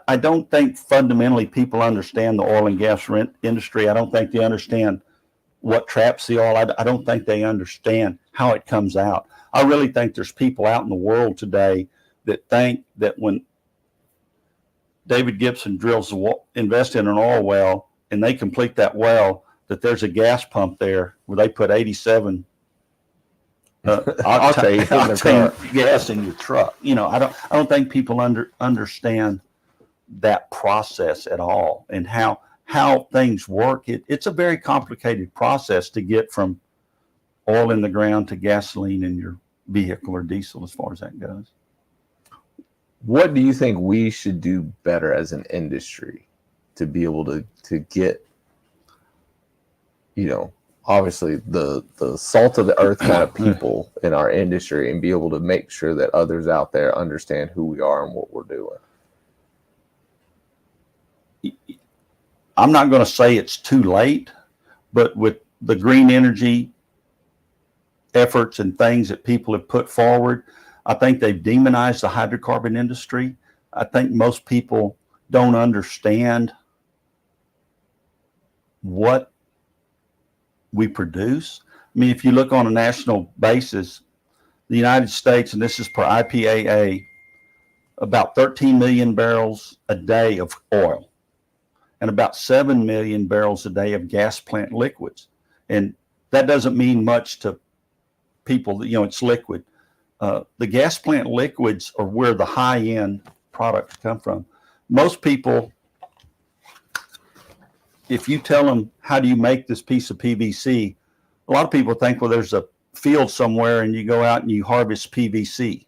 I don't think fundamentally people understand the oil and gas industry. I don't think they understand what traps the oil. I don't think they understand how it comes out. I really think there's people out in the world today that think that when David Gibson invests in an oil well and they complete that well, that there's a gas pump there where they put 87 octane gas in your truck. I don't think people understand that process at all and how things work. It's a very complicated process to get from oil in the ground to gasoline in your vehicle or diesel, as far as that goes. What do you think we should do better as an industry to be able to get, obviously the salt of the earth kind of people in our industry and be able to make sure that others out there understand who we are and what we're doing? I'm not going to say it's too late, but with the green energy efforts and things that people have put forward, I think they've demonized the hydrocarbon industry. I think most people don't understand what we produce. I mean, if you look on a national basis, the United States, and this is per IPAA, about 13 million barrels a day of oil and about 7 million barrels a day of gas plant liquids. And that doesn't mean much to people. It's liquid. The gas plant liquids are where the high-end products come from. Most people, if you tell them, how do you make this piece of PVC? A lot of people think, well, there's a field somewhere and you go out and you harvest PVC.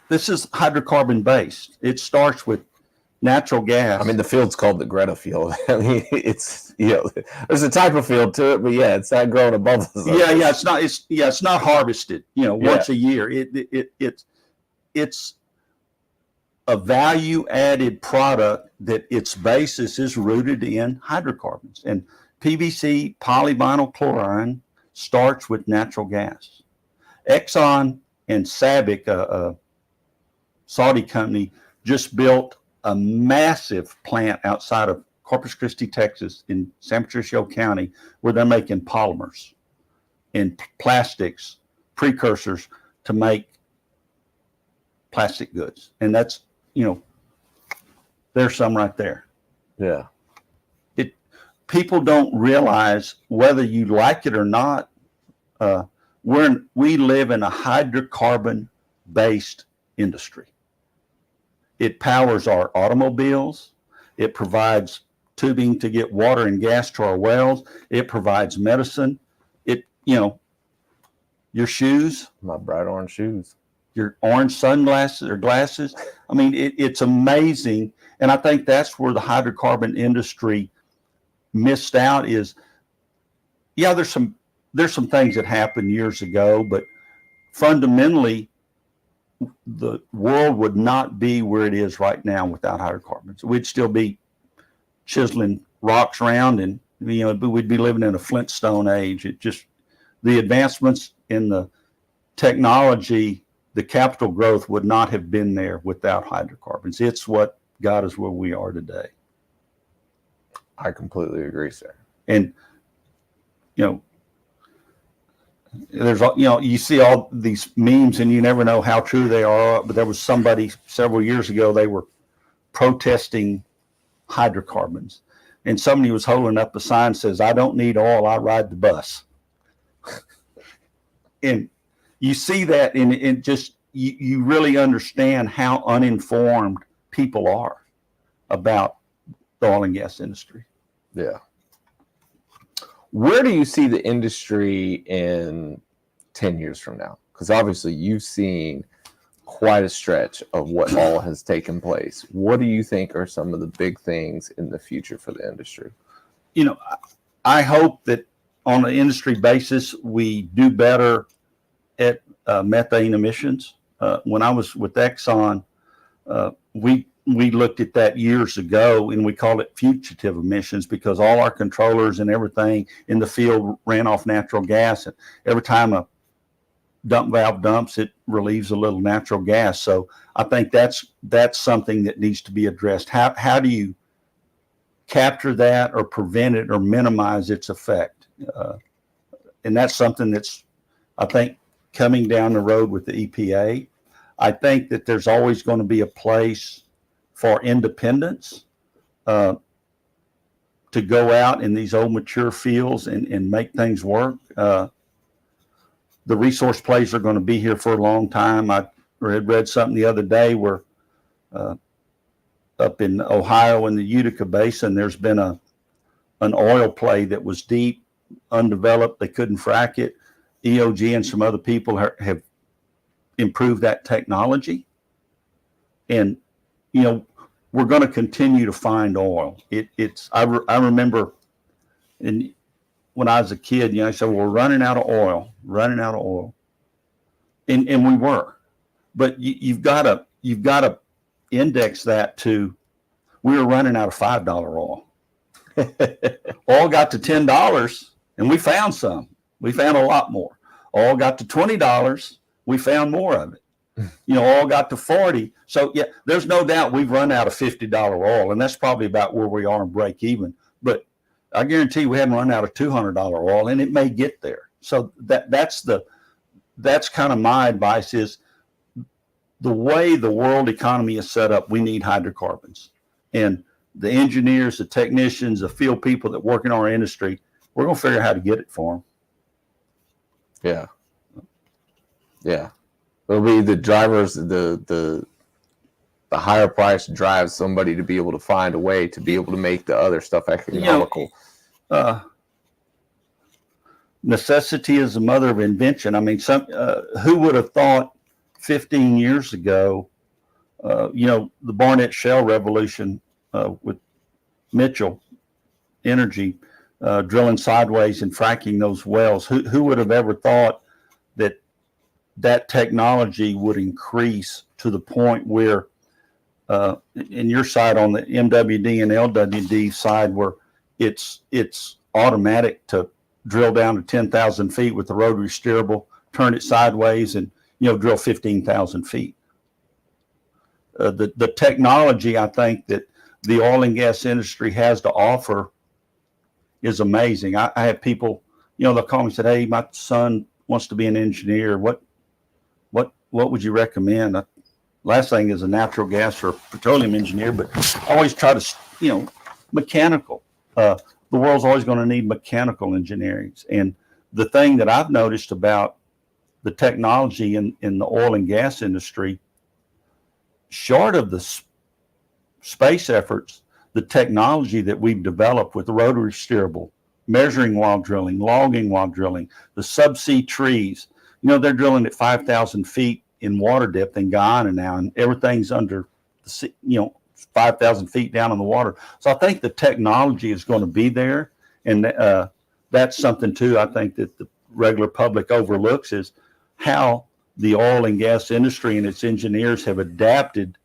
This is hydrocarbon based. It starts with natural gas. I mean, the field's called the Greta field. I mean, it's, there's a type of field to it, but yeah, it's not growing above us. It's not harvested, once a year. It's a value added product that its basis is rooted in hydrocarbons. And PVC, polyvinyl chlorine, starts with natural gas. Exxon and SABIC, a Saudi company, just built a massive plant outside of Corpus Christi, Texas, in San Patricio County, where they're making polymers and plastics, precursors to make plastic goods. And that's, there's some right there. Yeah. People don't realize, whether you like it or not, we live in a hydrocarbon-based industry. It powers our automobiles. It provides tubing to get water and gas to our wells. It provides medicine. Your shoes. My bright orange shoes. Your orange sunglasses or glasses. I mean, it's amazing. And I think that's where the hydrocarbon industry missed out is, there's some things that happened years ago, but fundamentally, the world would not be where it is right now without hydrocarbons. We'd still be chiseling rocks around, and we'd be living in a Flintstone age. It just, the advancements in the technology, the capital growth would not have been there without hydrocarbons. It's what got us where we are today. I completely agree, sir. And there's you see all these memes and you never know how true they are, but there was somebody several years ago, they were protesting hydrocarbons, and somebody was holding up a sign that says, "I don't need oil, I ride the bus." And you see that, and just you really understand how uninformed people are about the oil and gas industry. Yeah. Where do you see the industry in 10 years from now? Because obviously you've seen quite a stretch of what all has taken place. What do you think are some of the big things in the future for the industry? I hope that on an industry basis, we do better at methane emissions. When I was with Exxon, we looked at that years ago, and we called it fugitive emissions because all our controllers and everything in the field ran off natural gas. And every time a dump valve dumps, it relieves a little natural gas. So I think that's something that needs to be addressed. How do you capture that or prevent it or minimize its effect? And that's something that's, I think, coming down the road with the EPA. I think that there's always going to be a place for independents to go out in these old mature fields and make things work. The resource plays are going to be here for a long time. I had read something the other day where up in Ohio in the Utica Basin, there's been an oil play that was deep, undeveloped. They couldn't frack it. EOG and some other people have improved that technology. And, we're going to continue to find oil. I remember when I was a kid, I said, well, we're running out of oil. And we were. But you've got to index that to, we were running out of $5 oil. Oil got to $10 and we found some. We found a lot more. Oil got to $20. We found more of it. Oil got to 40. So yeah, there's no doubt we've run out of $50 oil, and that's probably about where we are in break even. But I guarantee we haven't run out of $200 oil, and it may get there. So that's kind of my advice is the way the world economy is set up, we need hydrocarbons. And the engineers, the technicians, the field people that work in our industry, we're going to figure out how to get it for them. Yeah. Yeah. It'll be the drivers, the higher price drives somebody to be able to find a way to be able to make the other stuff economical. Necessity is the mother of invention. I mean, who would have thought 15 years ago, the Barnett Shale revolution with Mitchell Energy drilling sideways and fracking those wells. Who would have ever thought that technology would increase to the point where, in your side on the MWD and LWD side, where it's automatic to drill down to 10,000 feet with the rotary steerable, turn it sideways, and drill 15,000 feet. the technology I think that the oil and gas industry has to offer is amazing. I have people, they'll call me and say, "Hey, my son wants to be an engineer. What would you recommend?" Last thing is a natural gas or petroleum engineer, but I always try to, mechanical. The world's always going to need mechanical engineering. And the thing that I've noticed about the technology in the oil and gas industry, short of the space efforts, the technology that we've developed with the rotary steerable, measuring while drilling, logging while drilling, the subsea trees, they're drilling at 5,000 feet in water depth in Guyana now, and everything's under the sea, 5,000 feet down in the water. So I think the technology is going to be there, and that's something too I think that the regular public overlooks, is how the oil and gas industry and its engineers have adapted.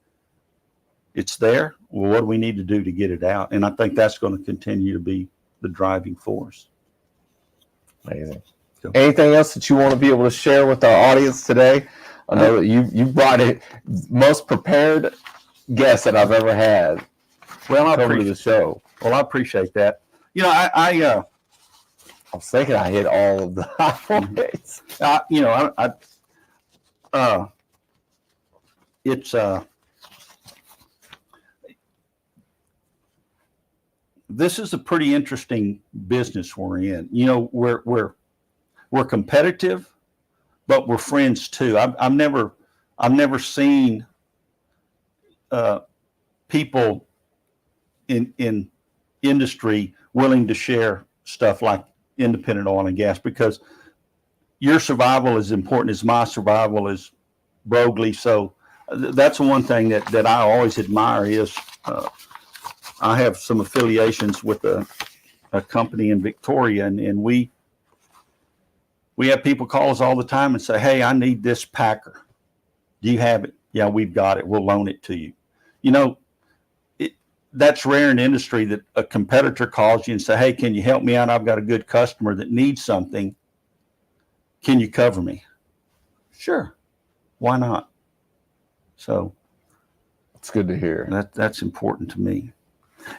It's there. Well, what do we need to do to get it out? And I think that's going to continue to be the driving force. Amazing. Anything else that you want to be able to share with our audience today? I know that you brought it most prepared guest that I've ever had. Well, I appreciate the show. Well, I appreciate that. I was thinking I hit all of the high points. This is a pretty interesting business we're in. We're competitive, but we're friends too. I've never seen people in industry willing to share stuff like independent oil and gas, because your survival is important as my survival is Broglie. So that's one thing that I always admire is I have some affiliations with a company in Victoria, and we have people call us all the time and say, "Hey, I need this packer. Do you have it?" "Yeah, we've got it. We'll loan it to you." That's rare in industry that a competitor calls you and say, "Hey, can you help me out? I've got a good customer that needs something. Can you cover me?" Sure. Why not? So it's good to hear. That's important to me.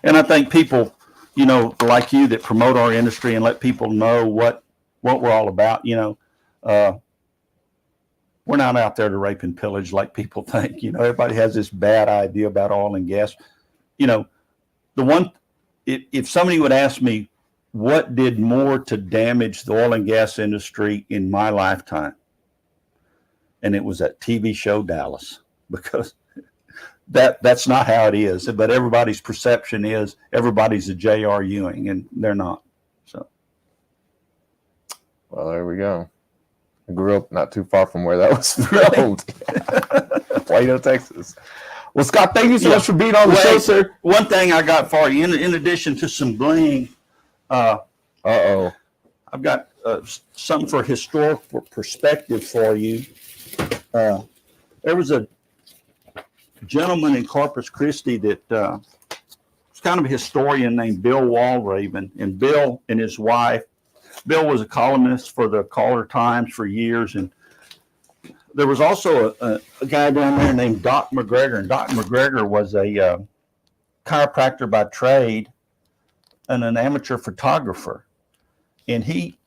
And I think people, like you, that promote our industry and let people know what we're all about. We're not out there to rape and pillage like people think. Everybody has this bad idea about oil and gas. If somebody would ask me what did more to damage the oil and gas industry in my lifetime, and it was that TV show Dallas, because that's not how it is. But everybody's perception is everybody's a J.R. Ewing, and they're not. So, well, there we go. I grew up not too far from where that was filmed. Plano, Texas. Well, Scott, thank you so much for being on the show, sir. One thing I got for you, in addition to some bling, I've got something for historical perspective for you. There was a gentleman in Corpus Christi that was kind of a historian named Bill Walraven, and Bill and his wife. Bill was a columnist for the Caller Times for years, and there was also a guy down there named Doc McGregor, and Doc McGregor was a chiropractor by trade and an amateur photographer, and he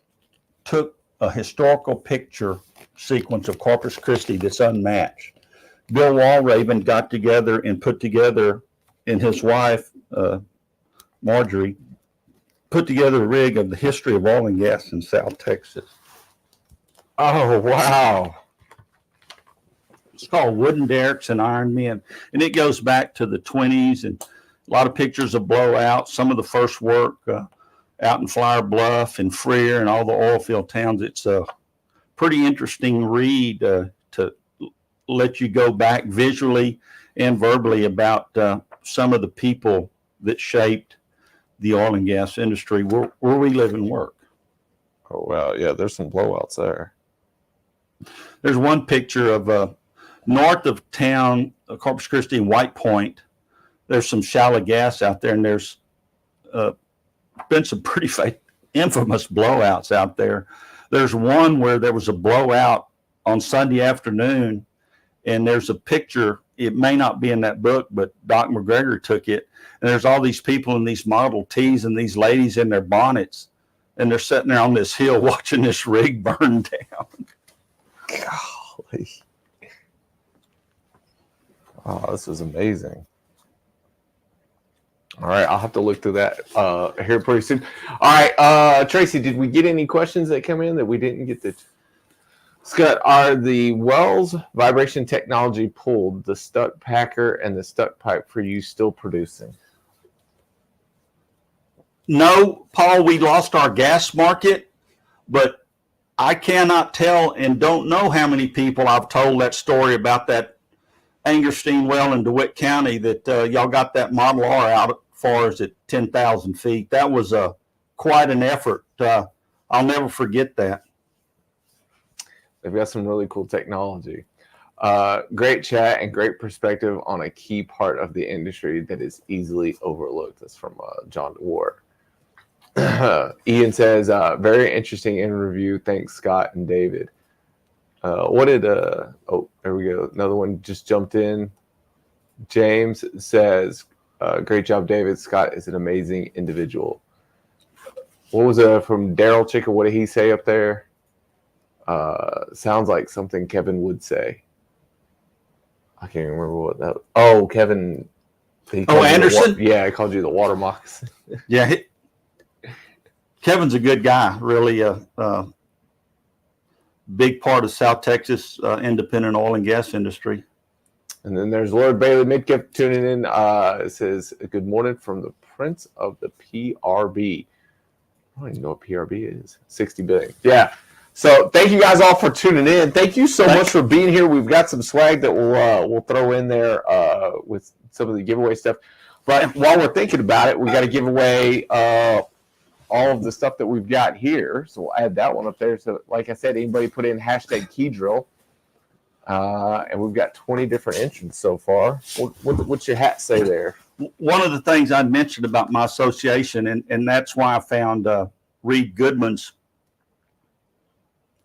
took a historical picture sequence of Corpus Christi that's unmatched. Bill Walraven got together and put together, and his wife, Marjorie, put together a rig of the history of oil and gas in South Texas. Oh, wow. It's called Wooden Derricks and Iron Men, and it goes back to the 20s, and a lot of pictures of blowouts, some of the first work out in Flower Bluff and Freer and all the oil field towns. It's a pretty interesting read to let you go back visually and verbally about some of the people that shaped the oil and gas industry where we live and work. Oh, wow. Yeah, there's some blowouts there. There's one picture of north of town, Corpus Christi and White Point. There's some shallow gas out there, and there's been some pretty infamous blowouts out there. There's one where there was a blowout on Sunday afternoon, and there's a picture it may not be in that book, but Doc McGregor took it. And there's all these people in these Model Ts and these ladies in their bonnets, and they're sitting there on this hill watching this rig burn down. Golly. Oh, this is amazing. All right, I'll have to look through that here pretty soon. All right, Tracy, did we get any questions that come in that we didn't get to? Scott, are the wells vibration technology pulled, the stuck packer and the stuck pipe for you still producing? No, Paul, we lost our gas market, but I cannot tell and don't know how many people I've told that story about that Angerstein well in DeWitt County that y'all got that Model R out as far as at 10,000 feet. That was quite an effort. I'll never forget that. They've got some really cool technology. Great chat and great perspective on a key part of the industry that is easily overlooked. That's from John DeWart. Ian says, very interesting interview. Thanks, Scott and David. What did oh, there we go. Another one just jumped in. James says, great job, David. Scott is an amazing individual. What was from Daryl Chicken? What did he say up there? Sounds like something Kevin would say. I can't remember what that was. Oh, Kevin. Anderson? Yeah, I called you the water moccasin. Yeah. Kevin's a good guy, really big part of South Texas independent oil and gas industry. And then there's Lord Bailey Midkiff tuning in. It says, good morning from the Prince of the PRB. I don't even know what PRB is. 60 billion. Yeah. So thank you guys all for tuning in. Thank you so much for being here. We've got some swag that we'll throw in there with some of the giveaway stuff. But while we're thinking about it, we got to give away all of the stuff that we've got here. So we'll add that one up there. So like I said, anybody put in hashtag Keydrill. And we've got 20 different entrants so far. What's your hat say there? One of the things I mentioned about my association, and that's why I found Reed Goodman's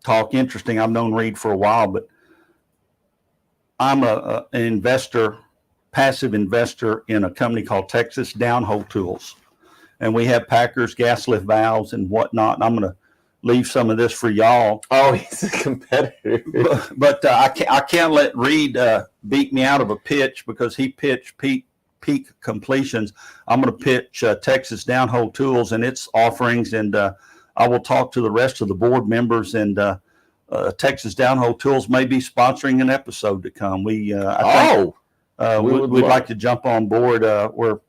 talk interesting. I've known Reed for a while, but I'm an investor, passive investor in a company called Texas Downhole Tools. And we have packers, gas lift valves, and whatnot. And I'm going to leave some of this for y'all. Oh, he's a competitor. But I can't let Reed beat me out of a pitch because he pitched peak completions. I'm going to pitch Texas Downhole Tools and its offerings, and I will talk to the rest of the board members. And Texas Downhole Tools may be sponsoring an episode to come. We'd like to jump on board. We're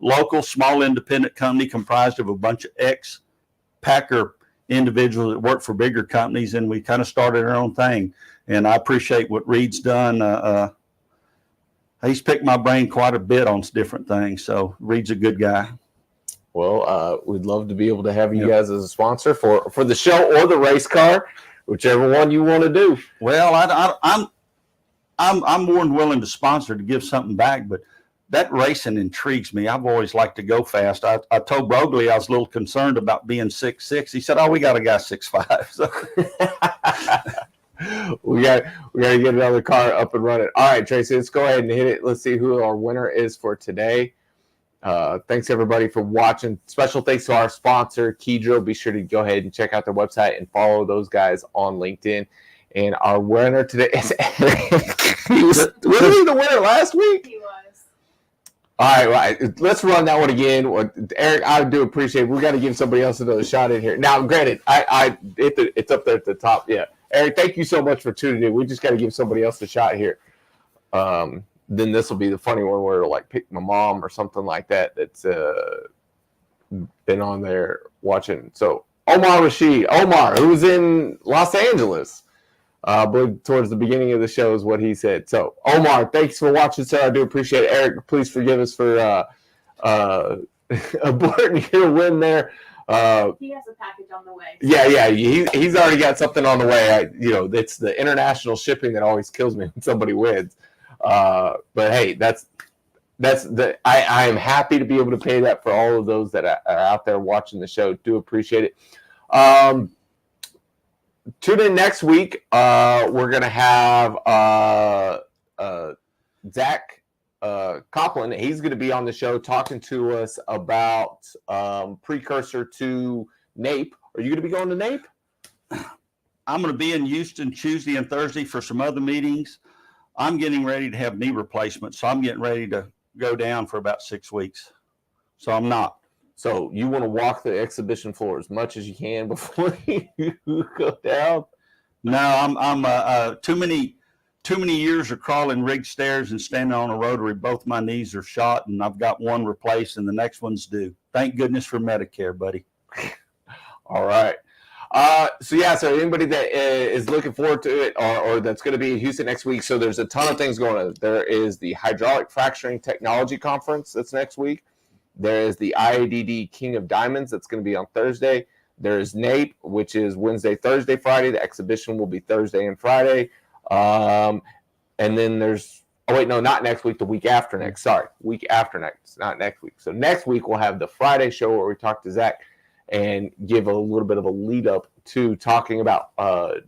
local, small, independent company comprised of a bunch of ex-packer individuals that work for bigger companies, and we kind of started our own thing. And I appreciate what Reed's done. He's picked my brain quite a bit on different things. So Reed's a good guy. Well, we'd love to be able to have you guys as a sponsor for the show or the race car, whichever one you want to do. Well, I'm more than willing to sponsor to give something back, but that racing intrigues me. I've always liked to go fast. I told Brogley I was a little concerned about being 6'6". He said, "Oh, we got a guy 6'5". So we got to get another car up and running. All right, Tracy, let's go ahead and hit it. Let's see who our winner is for today. Thanks everybody for watching. Special thanks to our sponsor, Keydrill. Be sure to go ahead and check out their website and follow those guys on LinkedIn. And our winner today is Eric. He was he the winner last week? He was. All right, let's run that one again. Eric, I do appreciate it. We got to give somebody else another shot in here. Now, granted, it's up there at the top. Yeah, Eric, thank you so much for tuning in. We just got to give somebody else a shot here. Then this will be the funny one where it'll like pick my mom or something like that. That's been on there watching. So Omar Rashid, who was in Los Angeles. But towards the beginning of the show is what he said. So, Omar, thanks for watching, sir. I do appreciate it. Eric, please forgive us for aborting your win there. He has a package on the way. Yeah. He's already got something on the way. It's the international shipping that always kills me when somebody wins. But hey, I am happy to be able to pay that for all of those that are out there watching the show. Do appreciate it. Tune in next week. We're going to have Zach Copland. He's going to be on the show talking to us about precursor to NAPE. Are you going to be going to NAPE? I'm going to be in Houston Tuesday and Thursday for some other meetings. I'm getting ready to have knee replacement, so I'm getting ready to go down for about 6 weeks. So I'm not. So you want to walk the exhibition floor as much as you can before you go down? No, I'm too many years of crawling rigged stairs and standing on a rotary. Both my knees are shot, and I've got one replaced, and the next one's due. Thank goodness for Medicare, buddy. All right. So anybody that is looking forward to it or that's going to be in Houston next week, so there's a ton of things going on. There is the Hydraulic Fracturing Technology Conference that's next week. There is the AADE King of Diamonds that's going to be on Thursday. There is NAPE, which is Wednesday, Thursday, Friday. The exhibition will be Thursday and Friday. And then there's, not next week, the week after next. Sorry, week after next, not next week. So next week we'll have the Friday show where we talk to Zach and give a little bit of a lead up to talking about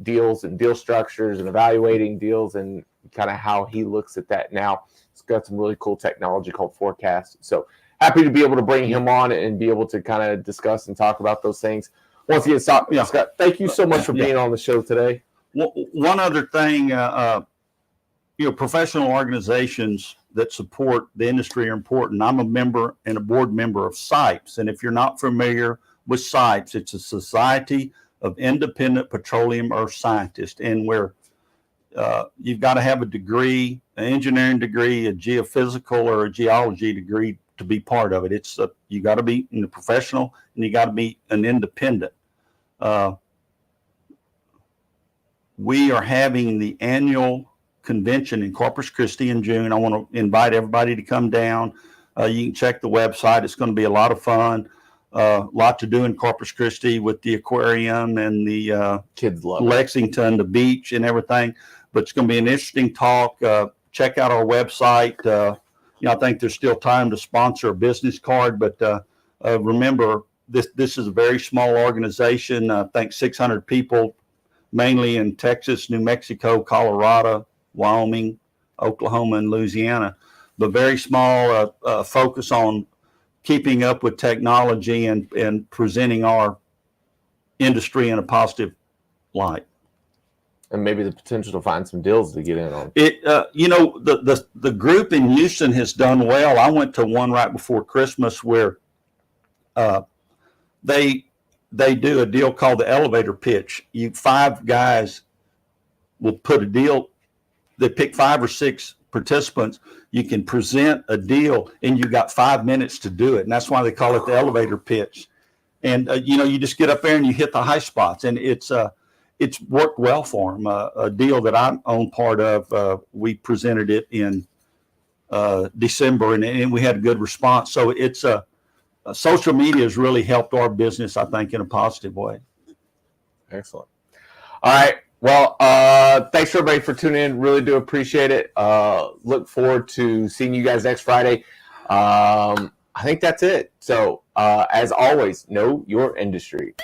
deals and deal structures and evaluating deals and kind of how he looks at that now. It's got some really cool technology called Forecast. So happy to be able to bring him on and be able to kind of discuss and talk about those things. Once again, Scott, thank you so much for being on the show today. One other thing, professional organizations that support the industry are important. I'm a member and a board member of SIPES. And if you're not familiar with SIPES, it's a Society of Independent Petroleum Earth Scientists, and where you've got to have a degree, an engineering degree, a geophysical or a geology degree to be part of it. It's you got to be in the professional and you got to be an independent. We are having the annual convention in Corpus Christi in June. I want to invite everybody to come down. You can check the website. It's going to be a lot of fun. A lot to do in Corpus Christi with the aquarium and the kids love Lexington, the beach and everything. But it's going to be an interesting talk. Check out our website. I think there's still time to sponsor a business card, but remember, this is a very small organization. I think 600 people, mainly in Texas, New Mexico, Colorado, Wyoming, Oklahoma, and Louisiana, but very small focus on keeping up with technology and presenting our industry in a positive light. And maybe the potential to find some deals to get in on. The group in Houston has done well. I went to one right before Christmas where they do a deal called the elevator pitch. 5 guys will put a deal. They pick 5 or 6 participants. You can present a deal, and you got 5 minutes to do it, and that's why they call it the elevator pitch. And you just get up there and you hit the high spots, and it's worked well for them. A deal that I own part of, we presented it in December, and we had a good response. So it's social media has really helped our business, I think, in a positive way. Excellent. All right. Well, thanks everybody for tuning in. Really do appreciate it. Look forward to seeing you guys next Friday. I think that's it. So as always, know your industry.